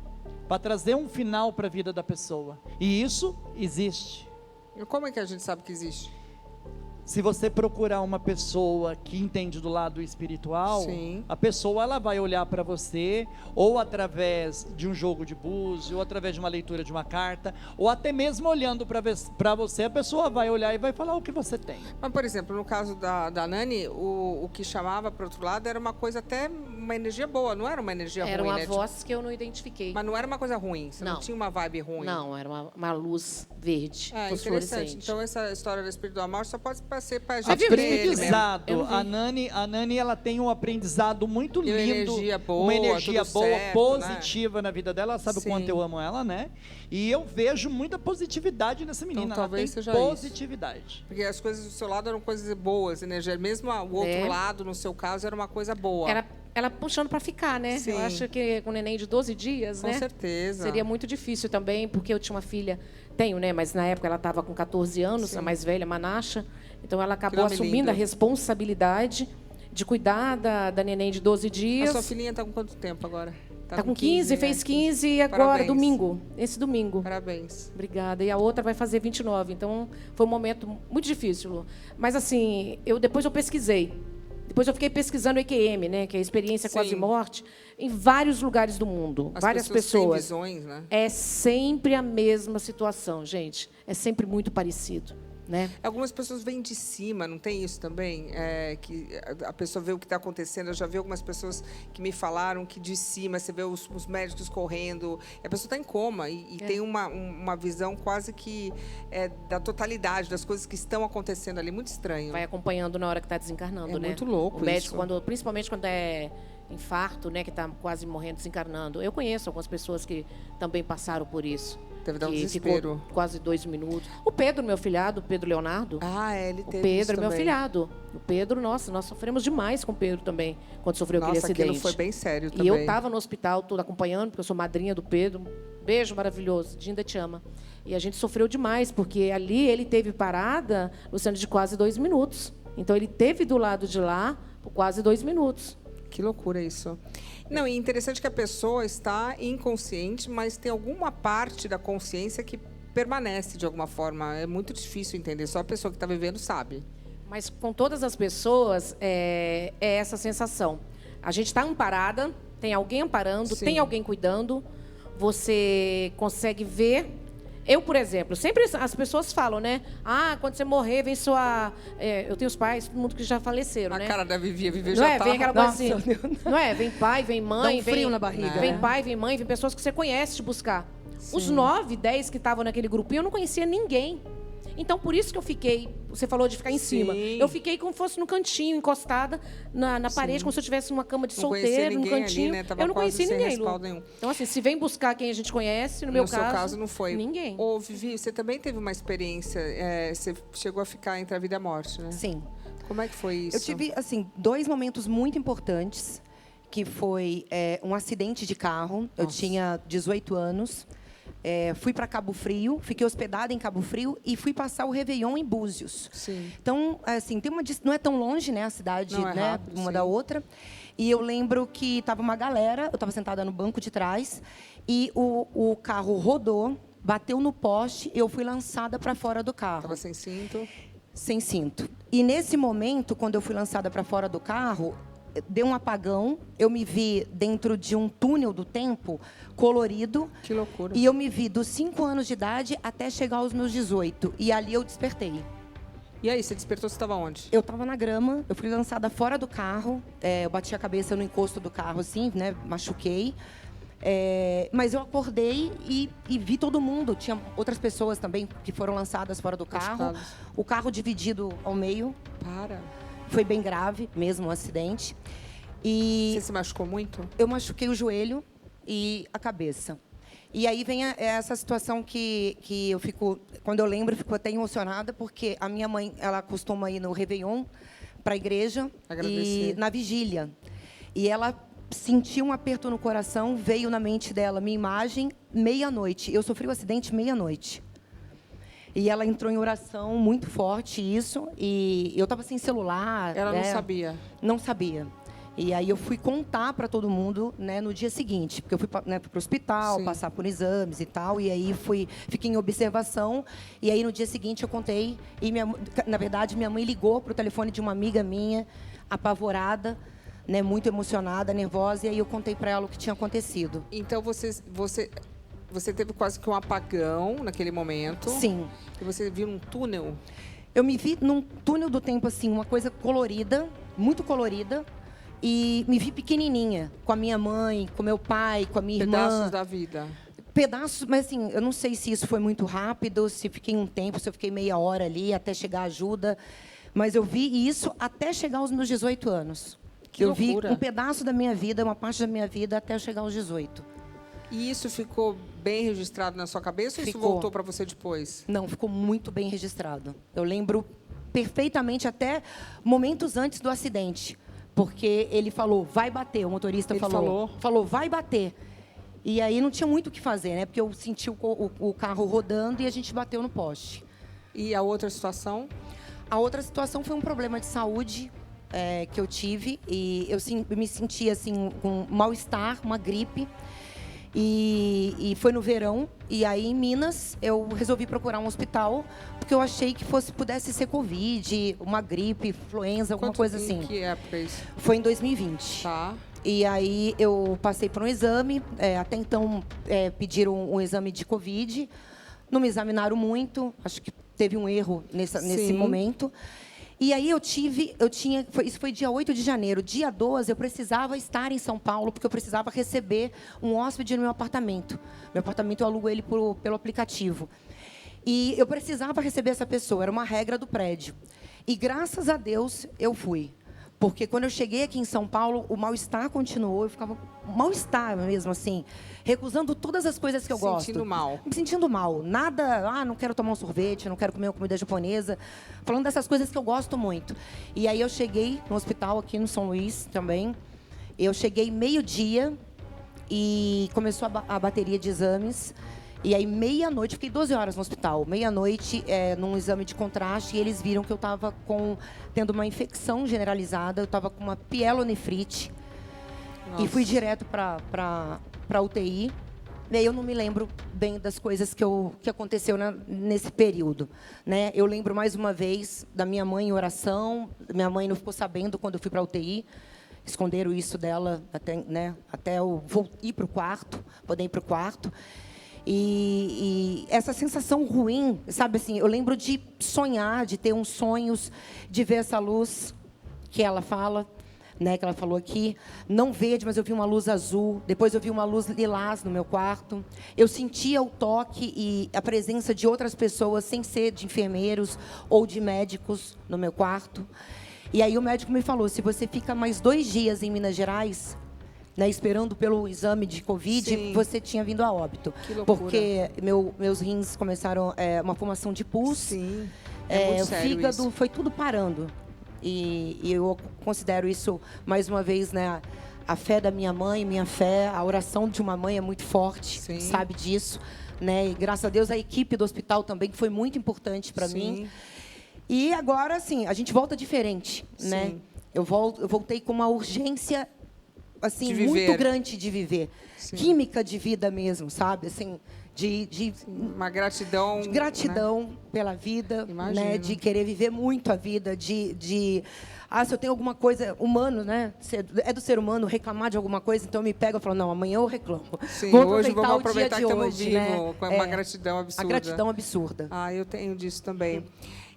para trazer um final para a vida da pessoa. E isso existe. E como é que a gente sabe que existe? Se você procurar uma pessoa que entende do lado espiritual, Sim. a pessoa ela vai olhar para você, ou através de um jogo de búzios, ou através de uma leitura de uma carta, ou até mesmo olhando para você, a pessoa vai olhar e vai falar o que você tem. Mas, por exemplo, no caso da Nani, o que chamava para o outro lado era uma coisa até, uma energia boa, não era uma energia Era ruim, uma né? voz que eu não identifiquei. Mas não era uma coisa ruim, você não tinha uma vibe ruim. Não, era uma luz verde, Interessante. fosforescente. Então, essa história do espírito da morte só pode ser para a gente Aprendizado. Eu não vi. A Nani ela tem um aprendizado muito E uma lindo, energia boa, uma energia tudo boa, certo, positiva na vida dela. Ela sabe o Sim. quanto eu amo ela, né? E eu vejo muita positividade nessa menina. talvez ela tem seja positividade. Porque as coisas do seu lado eram coisas boas, energia. Mesmo o outro lado, no seu caso, era uma coisa boa. Ela puxando para ficar, né? Sim. Eu acho que com um neném de 12 dias, Com né? certeza. Seria muito difícil também, porque eu tinha uma filha, tenho, né? Mas na época ela estava com 14 anos, Sim. a mais velha, Manasha. Então ela acabou nome assumindo lindo. a responsabilidade de cuidar da neném de 12 A dias. sua filhinha está com quanto tempo agora? Tá com 15, né? fez 15 e agora, Parabéns. domingo. Esse domingo. Parabéns. Obrigada. E a outra vai fazer 29. Então, foi um momento muito difícil, Lu. Mas, assim, depois eu pesquisei. Depois eu fiquei pesquisando o EQM, né, que é a experiência Sim. quase-morte, em vários lugares do mundo. As várias pessoas têm pessoas. visões, né? É sempre a mesma situação, gente. É sempre muito parecido, né? Algumas pessoas vêm de cima, não tem isso também? Que a pessoa vê o que está acontecendo. Eu já vi algumas pessoas que me falaram que de cima você vê os médicos correndo, a pessoa está em coma e tem uma visão quase que da totalidade das coisas que estão acontecendo ali. Muito estranho. Vai acompanhando na hora que está desencarnando, né? Muito louco o médico, isso. principalmente quando é infarto, né, que está quase morrendo, desencarnando. Eu conheço algumas pessoas que também passaram por isso. Deve dar um que desespero. ficou quase 2 minutos. O Pedro, meu filhado, o Pedro Leonardo. Ele teve O Pedro isso é meu também. filhado. O Pedro, nossa, nós sofremos demais com o Pedro também, quando sofreu aquele acidente. Aquilo foi bem sério também. E eu estava no hospital, toda acompanhando, porque eu sou madrinha do Pedro. Beijo maravilhoso, Dinda te ama. E a gente sofreu demais, porque ali ele teve parada, Luciano, de quase 2 minutos. Então, ele teve do lado de lá por quase 2 minutos. Que loucura isso. Não, e interessante que a pessoa está inconsciente, mas tem alguma parte da consciência que permanece de alguma forma. É muito difícil entender, só a pessoa que está vivendo sabe. Mas com todas as pessoas, é essa sensação. A gente está amparada, tem alguém amparando, Sim. tem alguém cuidando, você consegue ver. Eu, por exemplo, sempre as pessoas falam, né? Quando você morrer, vem sua... eu tenho os pais, todo mundo que já faleceram, A né? cara da Vivi Não já é? tá... Vem aquela coisa Nossa, assim. Não é? Vem pai, vem mãe. Dá um frio vem, na barriga, Vem né? pai, vem mãe, vem pessoas que você conhece te buscar. Os 9, 10 que estavam naquele grupinho, eu não conhecia ninguém. Então, por isso que eu fiquei... Você falou de ficar em cima. Eu fiquei como se fosse no cantinho, encostada na parede, como se eu estivesse numa cama de Não conhecia solteiro, no ninguém cantinho. ali, né? Tava Eu não quase conhecia sem ninguém, Lu. respaldo nenhum. Então, assim, se vem buscar quem a gente conhece, no meu No seu caso não foi. Ninguém. Ô, Vivi, você também teve uma experiência, você chegou a ficar entre a vida e a morte, né? Sim. Como é que foi isso? Eu tive, assim, 2 momentos muito importantes, que foi um acidente de carro. Eu tinha 18 anos. Fui para Cabo Frio, fiquei hospedada em Cabo Frio e fui passar o Réveillon em Búzios. Sim. Então, assim, não é tão longe, né, a cidade, Não é né, rápido, uma sim. da outra. E eu lembro que estava uma galera, eu estava sentada no banco de trás e o carro rodou, bateu no poste, eu fui lançada para fora do carro. Tava sem cinto. Sem cinto. E nesse momento, quando eu fui lançada para fora do carro, deu um apagão, eu me vi dentro de um túnel do tempo colorido. Que loucura. E eu me vi dos 5 anos de idade até chegar aos meus 18. E ali eu despertei. E aí, você despertou, você estava onde? Eu estava na grama, eu fui lançada fora do carro. Eu bati a cabeça no encosto do carro, assim, né? Machuquei. Mas eu acordei e vi todo mundo. Tinha outras pessoas também que foram lançadas fora do carro. Machucadas. O carro dividido ao meio. Para. Foi bem grave mesmo o acidente. E Você se machucou muito? eu machuquei o joelho e a cabeça. E aí vem essa situação que eu fico... Quando eu lembro, eu fico até emocionada, porque a minha mãe, ela costuma ir no Réveillon para a igreja Agradecer. e na vigília. E ela sentiu um aperto no coração, veio na mente dela minha imagem, meia-noite. Eu sofri o acidente meia-noite. E ela entrou em oração muito forte, isso. E eu estava sem celular. Ela não né? sabia. Não sabia. E aí eu fui contar para todo mundo, né, no dia seguinte, porque eu fui para o hospital, Sim. passar por exames e tal, e aí fiquei em observação, e aí no dia seguinte eu contei, e na verdade minha mãe ligou para o telefone de uma amiga minha, apavorada, né, muito emocionada, nervosa, e aí eu contei para ela o que tinha acontecido. Então, você teve quase que um apagão naquele momento. Sim. E você viu um túnel. Eu me vi num túnel do tempo, assim, uma coisa colorida, muito colorida, e me vi pequenininha, com a minha mãe, com meu pai, com a minha irmã. Pedaços da vida. Pedaços, mas assim, eu não sei se isso foi muito rápido, se fiquei um tempo, se eu fiquei meia hora ali até chegar a ajuda, mas eu vi isso até chegar aos meus 18 anos. Que eu loucura. vi um pedaço da minha vida, uma parte da minha vida até eu chegar aos 18. E isso ficou bem registrado na sua cabeça ou isso Ficou. voltou para você depois? Não, ficou muito bem registrado. Eu lembro perfeitamente até momentos antes do acidente, porque ele falou, vai bater, o motorista Ele falou, vai bater. E aí não tinha muito o que fazer, né? Porque eu senti o carro rodando e a gente bateu no poste. E a outra situação? A outra situação foi um problema de saúde que eu tive. E eu me senti assim, com mal-estar, uma gripe. E foi no verão, e aí em Minas eu resolvi procurar um hospital, porque eu achei que pudesse ser Covid, uma gripe, influenza, alguma coisa assim. Que época é isso? Foi em 2020. Tá. E aí eu passei por um exame, até então pediram um exame de Covid, não me examinaram muito, acho que teve um erro nesse momento. E aí isso foi dia 8 de janeiro. Dia 12, eu precisava estar em São Paulo, porque eu precisava receber um hóspede no meu apartamento. Meu apartamento, eu alugo ele pelo aplicativo. E eu precisava receber essa pessoa, era uma regra do prédio. E, graças a Deus, eu fui. Porque quando eu cheguei aqui em São Paulo, o mal-estar continuou, eu ficava mal-estar mesmo, assim, recusando todas as coisas que eu gosto. Sentindo mal. Me sentindo mal. Nada, não quero tomar um sorvete, não quero comer uma comida japonesa. Falando dessas coisas que eu gosto muito. E aí eu cheguei no hospital aqui no São Luís também. Eu cheguei meio-dia e começou a bateria de exames. E aí, meia-noite, fiquei 12 horas no hospital. Meia-noite, num exame de contraste, e eles viram que eu estava tendo uma infecção generalizada. Eu estava com uma pielonefrite. Nossa. E fui direto para UTI. E aí eu não me lembro bem das coisas que aconteceu nesse período. Né? Eu lembro, mais uma vez, da minha mãe em oração. Minha mãe não ficou sabendo quando eu fui para a UTI. Esconderam isso dela até eu ir para o quarto, poder ir para o quarto. E essa sensação ruim, sabe assim, eu lembro de sonhar, de ter uns sonhos, de ver essa luz que ela fala, né, que ela falou aqui, não verde, mas eu vi uma luz azul, depois eu vi uma luz lilás no meu quarto. Eu sentia o toque e a presença de outras pessoas, sem ser de enfermeiros ou de médicos, no meu quarto. E aí o médico me falou, se você fica mais 2 dias em Minas Gerais, né, esperando pelo exame de Covid, Sim. você tinha vindo a óbito. Que loucura. Porque meus rins começaram uma formação de pus. Sim. O sério fígado, isso. foi tudo parando. E eu considero isso, mais uma vez, né, a fé da minha mãe, a oração de uma mãe é muito forte, Sim. sabe disso. Né? E, graças a Deus, a equipe do hospital também, que foi muito importante para mim. E agora, assim, a gente volta diferente. Né? Eu voltei com uma urgência assim, muito grande de viver. Sim. Química de vida mesmo, sabe? Assim, uma gratidão. De gratidão, né, pela vida, né? De querer viver muito a vida, se eu tenho alguma coisa humano, né? É do ser humano reclamar de alguma coisa, então eu me pego e falo, não, amanhã eu reclamo. Sim, hoje vamos aproveitar que estamos vivos, né? Com uma gratidão absurda. A gratidão absurda. Eu tenho disso também.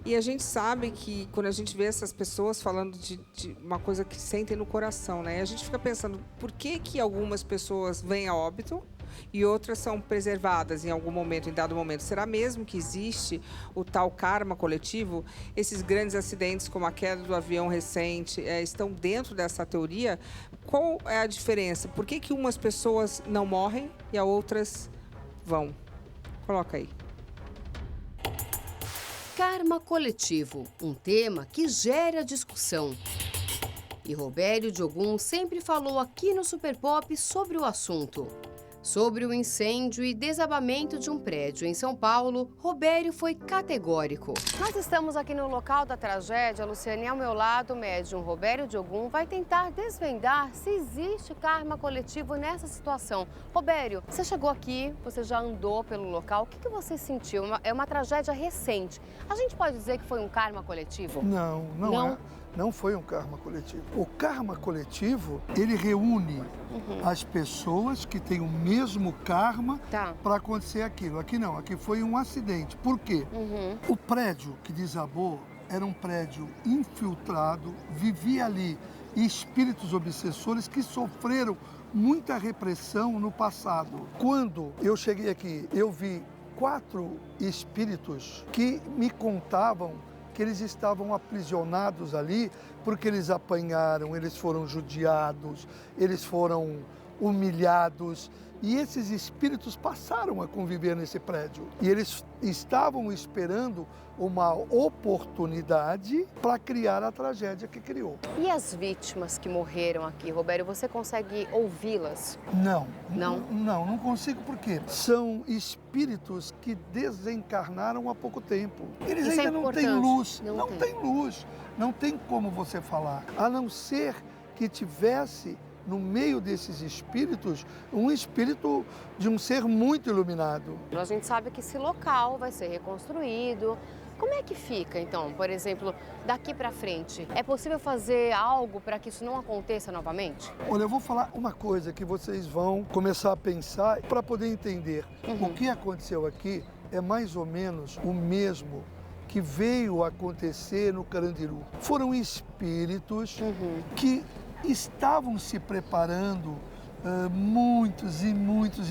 E a gente sabe que, quando a gente vê essas pessoas falando de uma coisa que sentem no coração, né? A gente fica pensando, por que algumas pessoas vêm a óbito e outras são preservadas em algum momento, em dado momento? Será mesmo que existe o tal karma coletivo? Esses grandes acidentes, como a queda do avião recente, estão dentro dessa teoria? Qual é a diferença? Por que umas pessoas não morrem e as outras vão? Coloca aí. Karma coletivo, um tema que gera discussão. E Robério Diogun sempre falou aqui no Super Pop sobre o assunto. Sobre o incêndio e desabamento de um prédio em São Paulo, Robério foi categórico. Nós estamos aqui no local da tragédia. Luciane, ao meu lado, o médium Robério Diogun vai tentar desvendar se existe karma coletivo nessa situação. Robério, você chegou aqui, você já andou pelo local. O que você sentiu? É uma tragédia recente. A gente pode dizer que foi um karma coletivo? Não. Não foi um karma coletivo. O karma coletivo, ele reúne as pessoas que têm o mesmo karma para acontecer aquilo. Aqui não, aqui foi um acidente. Por quê? O prédio que desabou era um prédio infiltrado, vivia ali espíritos obsessores que sofreram muita repressão no passado. Quando eu cheguei aqui, eu vi 4 espíritos que me contavam que eles estavam aprisionados ali porque eles apanharam, eles foram judiados, eles foram humilhados. E esses espíritos passaram a conviver nesse prédio. E eles estavam esperando uma oportunidade para criar a tragédia que criou. E as vítimas que morreram aqui, Robério, você consegue ouvi-las? Não consigo, porque são espíritos que desencarnaram há pouco tempo. Eles Isso ainda não têm luz. Não tem luz. Não tem como você falar. A não ser que tivesse no meio desses espíritos, um espírito de um ser muito iluminado. A gente sabe que esse local vai ser reconstruído. Como é que fica, então, por exemplo, daqui para frente? É possível fazer algo para que isso não aconteça novamente? Olha, eu vou falar uma coisa que vocês vão começar a pensar para poder entender. O que aconteceu aqui é mais ou menos o mesmo que veio acontecer no Carandiru. Foram espíritos que estavam se preparando muitos e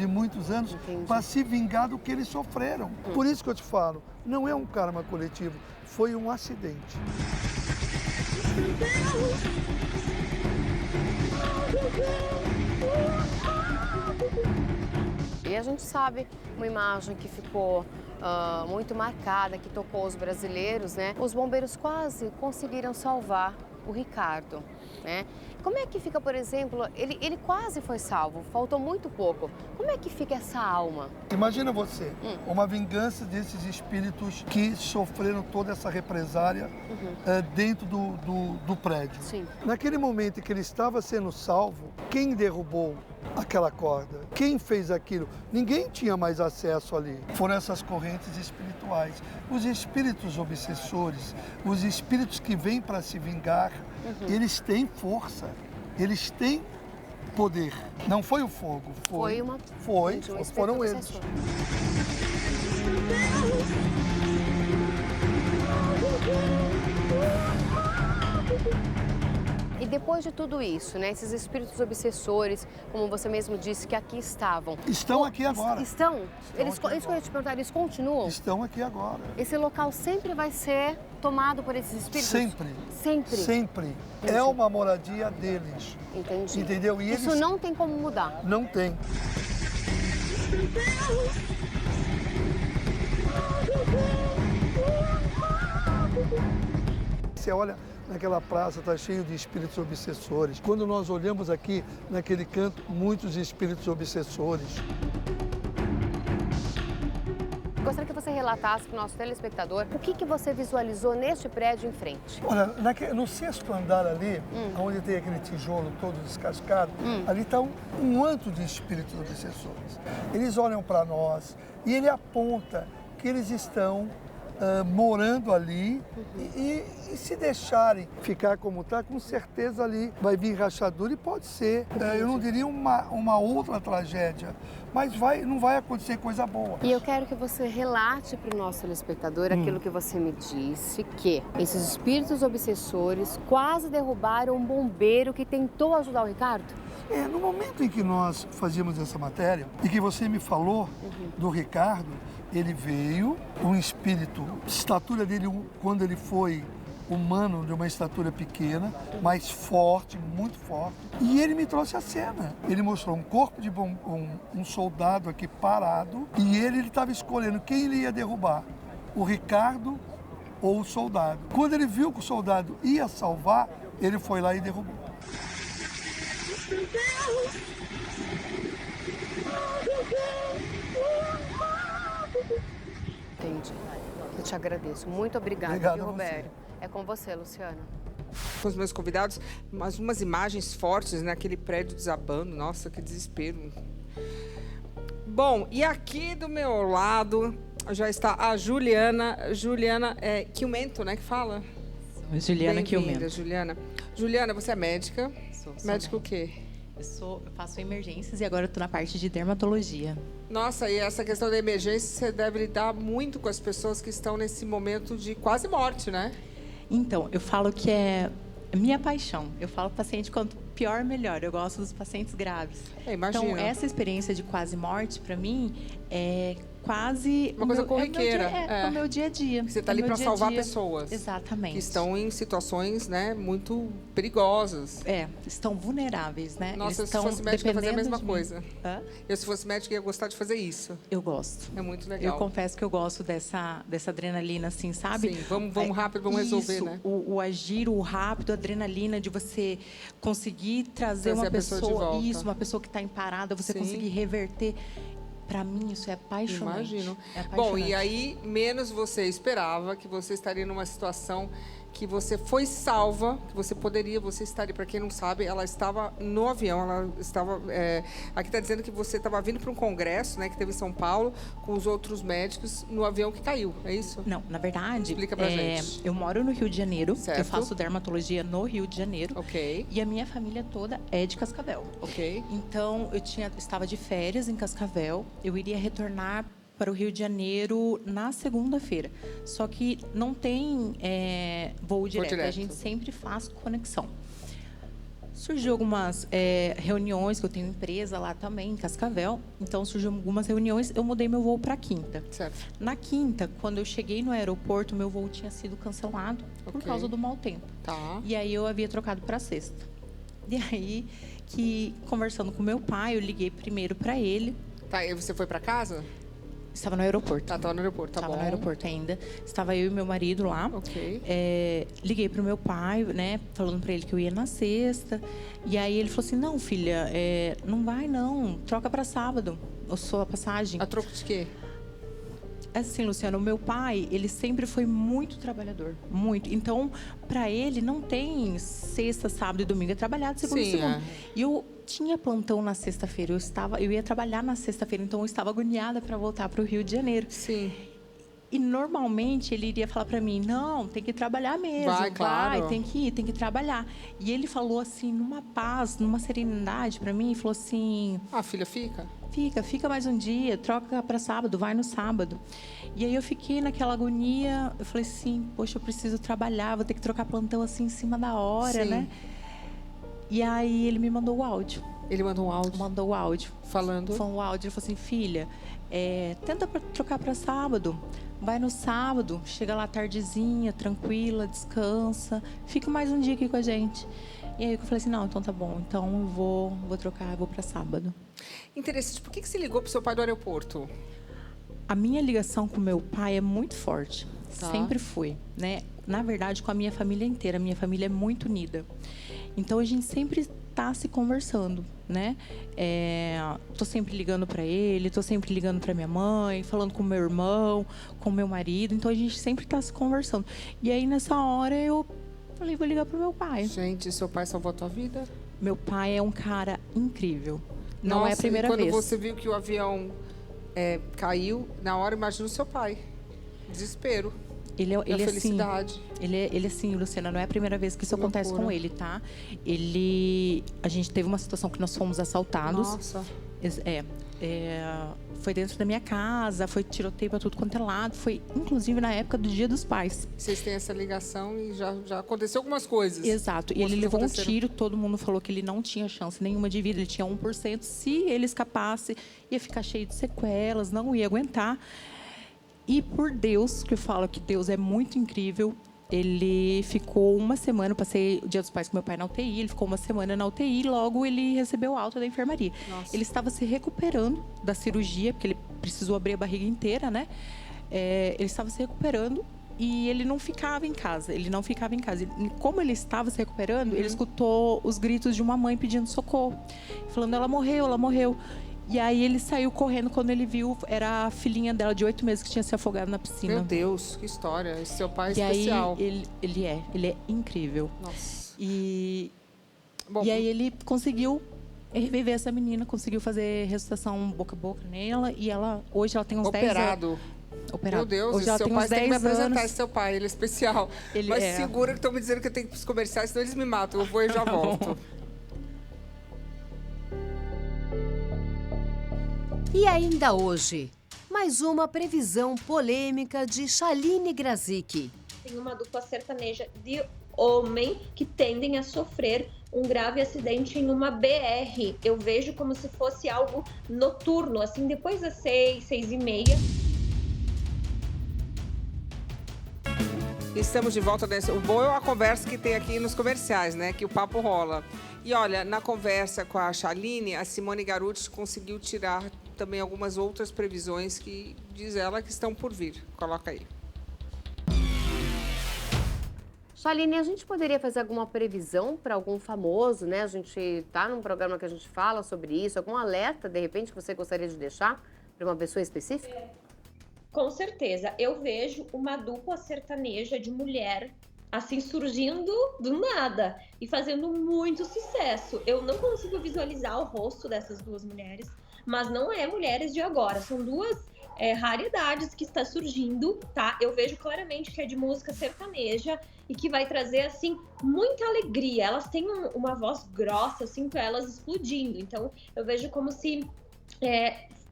muitos anos para se vingar do que eles sofreram. Por isso que eu te falo, não é um karma coletivo, foi um acidente. E a gente sabe uma imagem que ficou muito marcada, que tocou os brasileiros, né? Os bombeiros quase conseguiram salvar o Ricardo, né? Como é que fica, por exemplo, ele quase foi salvo, faltou muito pouco. Como é que fica essa alma? Imagina você, uma vingança desses espíritos que sofreram toda essa represária dentro do prédio. Sim. Naquele momento em que ele estava sendo salvo, quem derrubou aquela corda? Quem fez aquilo? Ninguém tinha mais acesso ali. Foram essas correntes espirituais. Os espíritos obsessores, os espíritos que vêm para se vingar, eles têm força, eles têm poder. Não foi o fogo, foram eles. E depois de tudo isso, né, esses espíritos obsessores, como você mesmo disse, que aqui estavam. Estão aqui agora. Estão? Isso que eu ia te perguntar, eles continuam? Estão aqui agora. Esse local sempre vai ser tomado por esses espíritos? Sempre. Sempre? Sempre. É uma moradia deles. Entendi. Entendeu? E isso não tem como mudar? Não tem. Você olha naquela praça, está cheio de espíritos obsessores. Quando nós olhamos aqui, naquele canto, muitos espíritos obsessores. Gostaria que você relatasse para o nosso telespectador o que você visualizou neste prédio em frente. Olha, no 6º andar ali, onde tem aquele tijolo todo descascado, ali está um antro de espíritos obsessores. Eles olham para nós e ele aponta que eles estão morando ali e se deixarem ficar como está, com certeza ali vai vir rachadura e pode ser, eu não diria uma outra tragédia, mas não vai acontecer coisa boa. E eu quero que você relate para o nosso telespectador aquilo que você me disse, que esses espíritos obsessores quase derrubaram um bombeiro que tentou ajudar o Ricardo. No momento em que nós fazíamos essa matéria e que você me falou do Ricardo, ele veio, um espírito, estatura dele, quando ele foi humano, de uma estatura pequena, mas forte, muito forte. E ele me trouxe a cena. Ele mostrou um corpo de um soldado aqui parado e ele estava escolhendo quem ele ia derrubar, o Ricardo ou o soldado. Quando ele viu que o soldado ia salvar, ele foi lá e derrubou. Entendi. Eu te agradeço. Muito obrigada, Obrigado, Roberto. É com você, Luciana. Com os meus convidados, umas imagens fortes, né? Aquele prédio desabando. Nossa, que desespero. Bom, e aqui do meu lado já está a Juliana. Juliana Quilmento, né? Que fala? Juliana Quilmento. Juliana, você é médica? Sou médica o quê? Eu faço emergências e agora eu estou na parte de dermatologia. Nossa, e essa questão da emergência, você deve lidar muito com as pessoas que estão nesse momento de quase morte, né? Então, eu falo que é minha paixão. Eu falo para o paciente, quanto pior, melhor. Eu gosto dos pacientes graves. Imagino. Então, essa experiência de quase morte, para mim, é quase... uma coisa corriqueira. É o meu dia a dia. Você está ali para salvar pessoas. Exatamente. Que estão em situações, né, muito perigosas. Estão vulneráveis, né? Nossa, se fosse médica, eu ia fazer a mesma coisa. Eu, se fosse médica, ia gostar de fazer isso. Eu gosto. É muito legal. Eu confesso que eu gosto dessa adrenalina, assim, sabe? Sim, vamos rápido, vamos resolver, né? O agir, o rápido, a adrenalina de você conseguir trazer uma pessoa, uma pessoa que está em parada, você conseguir reverter. Para mim, isso é apaixonante. Imagino. É apaixonante. Bom, e aí, menos você esperava que você estaria numa situação que você foi salva, que você estaria, para quem não sabe, ela estava no avião, ela estava, aqui está dizendo que você estava vindo para um congresso, né, que teve em São Paulo, com os outros médicos, no avião que caiu, é isso? Não, na verdade, explica pra gente. Eu moro no Rio de Janeiro, certo. Eu faço dermatologia no Rio de Janeiro, ok. E a minha família toda é de Cascavel. Ok. Então, estava de férias em Cascavel, eu iria retornar para o Rio de Janeiro na segunda-feira. Só que não tem voo direto, a gente sempre faz conexão. Surgiu algumas reuniões, que eu tenho empresa lá também, em Cascavel. Então, surgiu algumas reuniões, eu mudei meu voo para quinta. Certo. Na quinta, quando eu cheguei no aeroporto, meu voo tinha sido cancelado por causa do mau tempo. Tá. E aí, eu havia trocado para sexta. E aí, conversando com meu pai, eu liguei primeiro para ele. Tá, e você foi para casa? Estava no aeroporto. Tá, estava no aeroporto, tá bom. Estava no aeroporto ainda. Estava eu e meu marido lá. Ok. Liguei pro meu pai, né, falando para ele que eu ia na sexta. E aí ele falou assim, não, filha, não vai não, troca para sábado a sua passagem. A troco de quê? Assim, Luciano, o meu pai, ele sempre foi muito trabalhador, muito. Então, para ele, não tem sexta, sábado e domingo, é trabalhar de segunda e segunda. E eu tinha plantão na sexta-feira, eu ia trabalhar na sexta-feira, então eu estava agoniada para voltar para o Rio de Janeiro. Sim. E normalmente ele iria falar para mim, não, tem que trabalhar mesmo, claro. tem que trabalhar. E ele falou assim, numa paz, numa serenidade para mim, falou assim... Ah, filha, fica? Fica mais um dia, troca para sábado, vai no sábado. E aí eu fiquei naquela agonia, eu falei assim, poxa, eu preciso trabalhar, vou ter que trocar plantão assim em cima da hora, né? E aí ele me mandou o áudio. Ele mandou um áudio? Mandou o áudio. Falando? Foi um áudio, ele falou assim, filha, tenta trocar para sábado, vai no sábado, chega lá tardezinha, tranquila, descansa, fica mais um dia aqui com a gente. E aí eu falei assim, não, então tá bom, então eu vou trocar, eu vou para sábado. Interessante, por que você ligou pro seu pai do aeroporto? A minha ligação com meu pai é muito forte, sempre foi, né? Na verdade, com a minha família inteira, a minha família é muito unida. Então a gente sempre está se conversando, né? Tô sempre ligando para ele, tô sempre ligando para minha mãe, falando com meu irmão, com meu marido. Então a gente sempre está se conversando. E aí nessa hora eu falei, vou ligar pro meu pai. Gente, seu pai salvou a tua vida? Meu pai é um cara incrível. Não é a primeira vez. Quando você viu que o avião caiu, na hora imagina o seu pai. Desespero. Ele felicidade. Assim, ele assim, Luciana, não é a primeira vez que isso acontece com ele, tá? A gente teve uma situação que nós fomos assaltados. Nossa. Foi dentro da minha casa, foi tiroteio para tudo quanto é lado, foi inclusive na época do Dia dos Pais. Vocês têm essa ligação e já aconteceu algumas coisas. Exato. E ele levou um tiro, todo mundo falou que ele não tinha chance nenhuma de vida, ele tinha 1%. Se ele escapasse, ia ficar cheio de sequelas, não ia aguentar. E por Deus, que eu falo que Deus é muito incrível, ele ficou uma semana, eu passei o Dia dos Pais com meu pai na UTI, ele ficou uma semana na UTI e logo ele recebeu alta da enfermaria. Nossa. Ele estava se recuperando da cirurgia, porque ele precisou abrir a barriga inteira, né? Ele estava se recuperando e ele não ficava em casa, E como ele estava se recuperando, ele escutou os gritos de uma mãe pedindo socorro, falando, ela morreu. E aí ele saiu correndo, quando ele viu, era a filhinha dela de 8 meses que tinha se afogado na piscina. Meu Deus, que história. Esse seu pai é e especial. Aí ele é incrível. Nossa. E aí ele conseguiu reviver essa menina, conseguiu fazer ressuscitação boca a boca nela. E hoje ela tem uns 10 anos. Operado. Meu Deus, hoje ela seu tem pai uns tem que me 10 apresentar anos. esse seu pai, ele é especial. Mas segura que estão me dizendo que eu tenho que ir pros comerciais, senão eles me matam. Eu vou e já volto. E ainda hoje, mais uma previsão polêmica de Chaline Grazik. Tem uma dupla sertaneja de homem que tendem a sofrer um grave acidente em uma BR. Eu vejo como se fosse algo noturno, assim, depois das 6h30. Estamos de volta nesse. O bom é a conversa que tem aqui nos comerciais, né? Que o papo rola. E olha, na conversa com a Chaline, a Simone Garuti conseguiu tirar também algumas outras previsões que diz ela que estão por vir. Coloca aí. Chaline, a gente poderia fazer alguma previsão para algum famoso, né? A gente tá num programa que a gente fala sobre isso, algum alerta, de repente, que você gostaria de deixar Para uma pessoa específica? Com certeza. Eu vejo uma dupla sertaneja de mulher, assim, surgindo do nada e fazendo muito sucesso. Eu não consigo visualizar o rosto dessas duas mulheres, mas não é mulheres de agora. São duas raridades que está surgindo, tá? Eu vejo claramente que é de música sertaneja e que vai trazer, assim, muita alegria. Elas têm uma voz grossa, assim, para elas explodindo. Então, eu vejo como se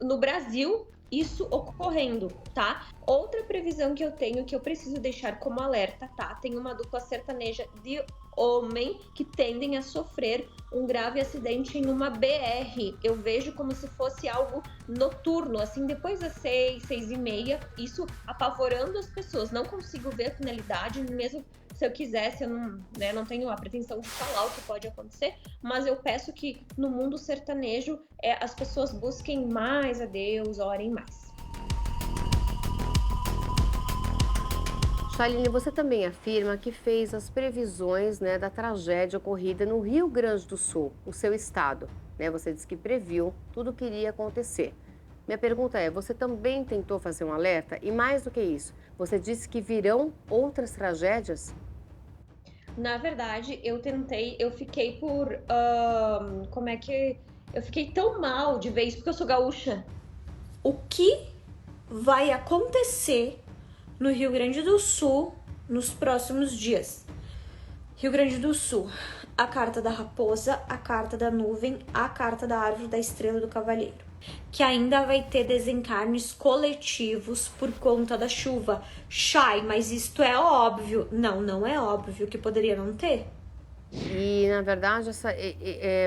no Brasil isso ocorrendo, tá? Outra previsão que eu tenho, que eu preciso deixar como alerta, tá? Tem uma dupla sertaneja de homem que tendem a sofrer um grave acidente em uma BR. Eu vejo como se fosse algo noturno, assim, depois das 6h30, isso apavorando as pessoas. Não consigo ver a finalidade, mesmo se eu quisesse, eu não tenho a pretensão de falar o que pode acontecer, mas eu peço que no mundo sertanejo as pessoas busquem mais a Deus, orem mais. Chaline, você também afirma que fez as previsões, né, da tragédia ocorrida no Rio Grande do Sul, o seu estado. Né? Você disse que previu tudo o que iria acontecer. Minha pergunta é, você também tentou fazer um alerta? E mais do que isso, você disse que virão outras tragédias? Na verdade, eu fiquei eu fiquei tão mal de ver isso, porque eu sou gaúcha. O que vai acontecer no Rio Grande do Sul nos próximos dias? Rio Grande do Sul, a carta da raposa, a carta da nuvem, a carta da árvore da estrela do cavaleiro, que ainda vai ter desencarnes coletivos por conta da chuva. Chay, mas isto é óbvio. Não, não é óbvio que poderia não ter. E, na verdade,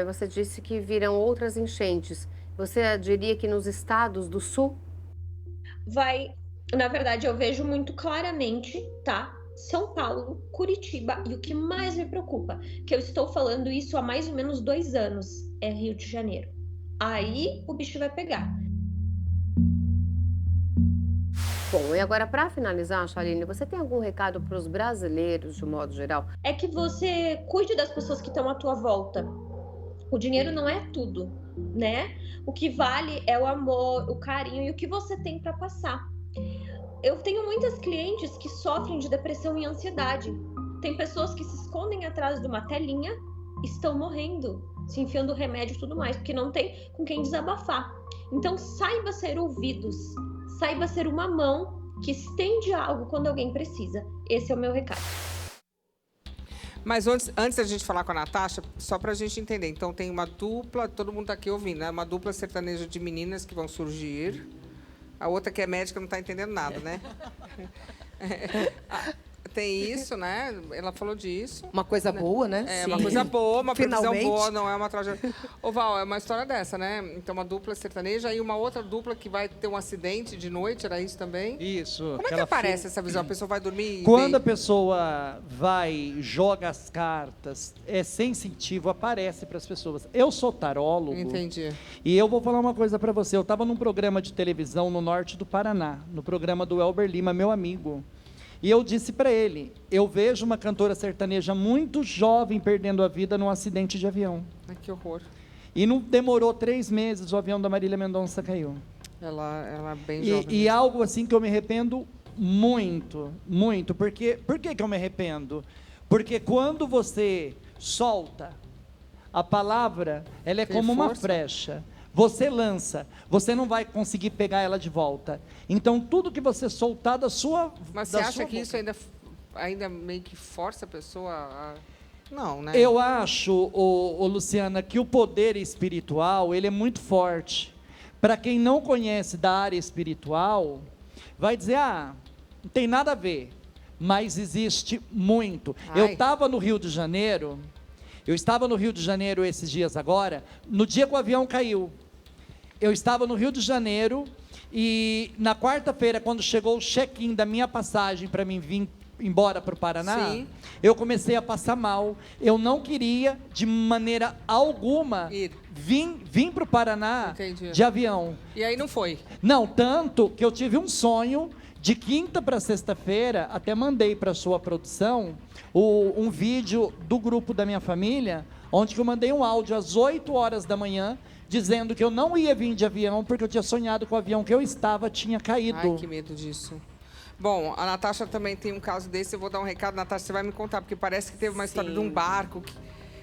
você disse que virão outras enchentes. Você diria que nos estados do sul? Na verdade, eu vejo muito claramente, tá? São Paulo, Curitiba, e o que mais me preocupa, que eu estou falando isso há mais ou menos 2 anos, é Rio de Janeiro. Aí o bicho vai pegar. Bom, e agora para finalizar, Chaline, você tem algum recado para os brasileiros de um modo geral? É que você cuide das pessoas que estão à tua volta. O dinheiro não é tudo, né? O que vale é o amor, o carinho e o que você tem para passar. Eu tenho muitas clientes que sofrem de depressão e ansiedade. Tem pessoas que se escondem atrás de uma telinha, estão morrendo, se enfiando remédio e tudo mais, porque não tem com quem desabafar. Então, saiba ser ouvidos, saiba ser uma mão que estende algo quando alguém precisa. Esse é o meu recado. Mas antes da gente falar com a Natasha, só para a gente entender. Então, tem uma dupla, todo mundo está aqui ouvindo, né? Uma dupla sertaneja de meninas que vão surgir. A outra que é médica não está entendendo nada, né? Tem isso, né? Ela falou disso. Uma coisa boa, né? É, Sim. uma coisa boa, uma previsão Finalmente. boa, não é uma tragédia. Ô, Val, é uma história dessa, né? Então, uma dupla sertaneja e uma outra dupla que vai ter um acidente de noite, era isso também? Isso. Como é que aparece essa visão? A pessoa vai dormir e Quando vê? a pessoa vai, joga as cartas, é sensitivo, aparece para as pessoas. Eu sou tarólogo. Entendi. E eu vou falar uma coisa para você. Eu estava num programa de televisão no norte do Paraná, no programa do Elber Lima, meu amigo. E eu disse para ele, eu vejo uma cantora sertaneja muito jovem perdendo a vida num acidente de avião. Ai, que horror. E não demorou 3 meses, o avião da Marília Mendonça caiu. Ela é bem jovem. E algo assim que eu me arrependo muito, muito. Por que eu me arrependo? Porque quando você solta a palavra, ela é Tem como uma força. flecha. Você lança, você não vai conseguir pegar ela de volta. Então, tudo que você soltar da sua Mas da você acha sua que boca. isso ainda meio que força a pessoa a... Não, né? Eu acho, Luciana, que o poder espiritual, ele é muito forte. Para quem não conhece da área espiritual, vai dizer, não tem nada a ver. Mas existe muito. Ai. Eu estava no Rio de Janeiro, esses dias agora, no dia que o avião caiu. Eu estava no Rio de Janeiro e na quarta-feira, quando chegou o check-in da minha passagem para mim vir embora para o Paraná, Sim. eu comecei a passar mal. Eu não queria, de maneira alguma, vir para o Paraná Entendi. de avião. E aí não foi? Não, tanto que eu tive um sonho de quinta para sexta-feira, até mandei para a sua produção um vídeo do grupo da minha família, onde eu mandei um áudio às 8 horas da manhã, dizendo que eu não ia vir de avião, porque eu tinha sonhado que o avião que eu estava tinha caído. Ai, que medo disso. Bom, a Natasha também tem um caso desse, eu vou dar um recado, Natasha, você vai me contar, porque parece que teve uma história de um barco,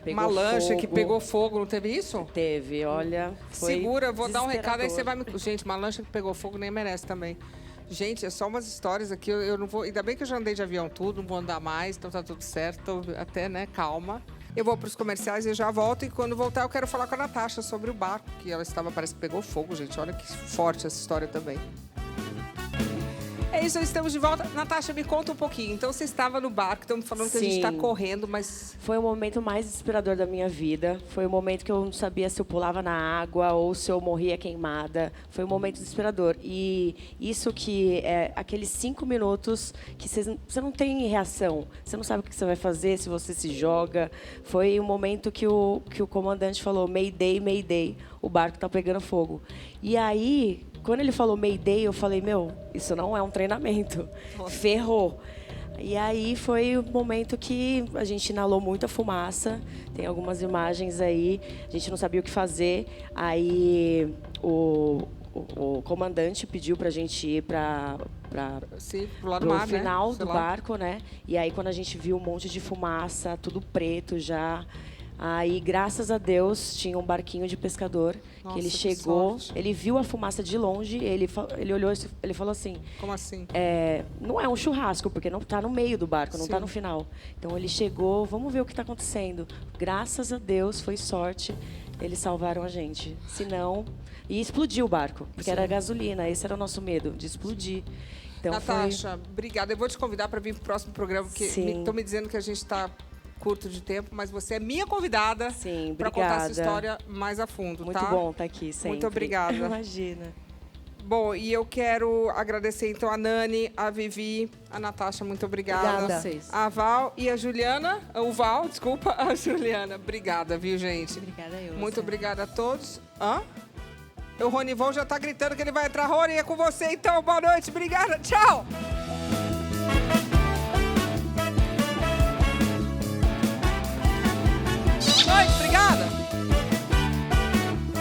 uma lancha que pegou fogo, não teve isso? Teve, olha, foi Segura, eu vou dar um recado, aí você vai me... Gente, uma lancha que pegou fogo nem merece também. Gente, é só umas histórias aqui, eu não vou... Ainda bem que eu já andei de avião tudo, não vou andar mais, então tá tudo certo, até, né, calma. Eu vou para os comerciais e já volto, e quando voltar eu quero falar com a Natasha sobre o barco, que ela estava, parece que pegou fogo, gente, olha que forte essa história também. É isso, estamos de volta. Natasha, me conta um pouquinho. Então, você estava no barco, estamos falando que a gente está correndo, mas... Foi o momento mais desesperador da minha vida. Foi o momento que eu não sabia se eu pulava na água ou se eu morria queimada. Foi um momento desesperador. E isso que é aqueles 5 minutos que você não tem reação. Você não sabe o que você vai fazer, se você se joga. Foi o momento que o comandante falou, Mayday, Mayday, o barco está pegando fogo. E aí... Quando ele falou Mayday, eu falei, isso não é um treinamento. Ferrou. E aí foi o momento que a gente inalou muita fumaça. Tem algumas imagens aí. A gente não sabia o que fazer. Aí o comandante pediu para a gente ir para o final do barco, né? E aí quando a gente viu um monte de fumaça, tudo preto já... Aí, graças a Deus, tinha um barquinho de pescador. Nossa, que ele chegou, ele viu a fumaça de longe, ele olhou, ele falou assim... Como assim? Não é um churrasco, porque não está no meio do barco, não está no final. Então, ele chegou, vamos ver o que está acontecendo. Graças a Deus, foi sorte, eles salvaram a gente. Senão... E explodiu o barco, porque era gasolina, esse era o nosso medo, de explodir. Então, Natasha, obrigada. Eu vou te convidar para vir para o próximo programa, porque estão me dizendo que a gente está... curto de tempo, mas você é minha convidada para contar essa história mais a fundo, Muito bom estar aqui sempre. Muito obrigada. Imagina. Bom, e eu quero agradecer então a Nani, a Vivi, a Natasha, muito obrigada. Obrigada. Vocês. A Val e a Juliana, a Juliana. Obrigada, viu, gente? Obrigada eu. Muito obrigada a todos. O Ronivon já tá gritando que ele vai entrar. Rony, é com você então. Boa noite, obrigada, tchau!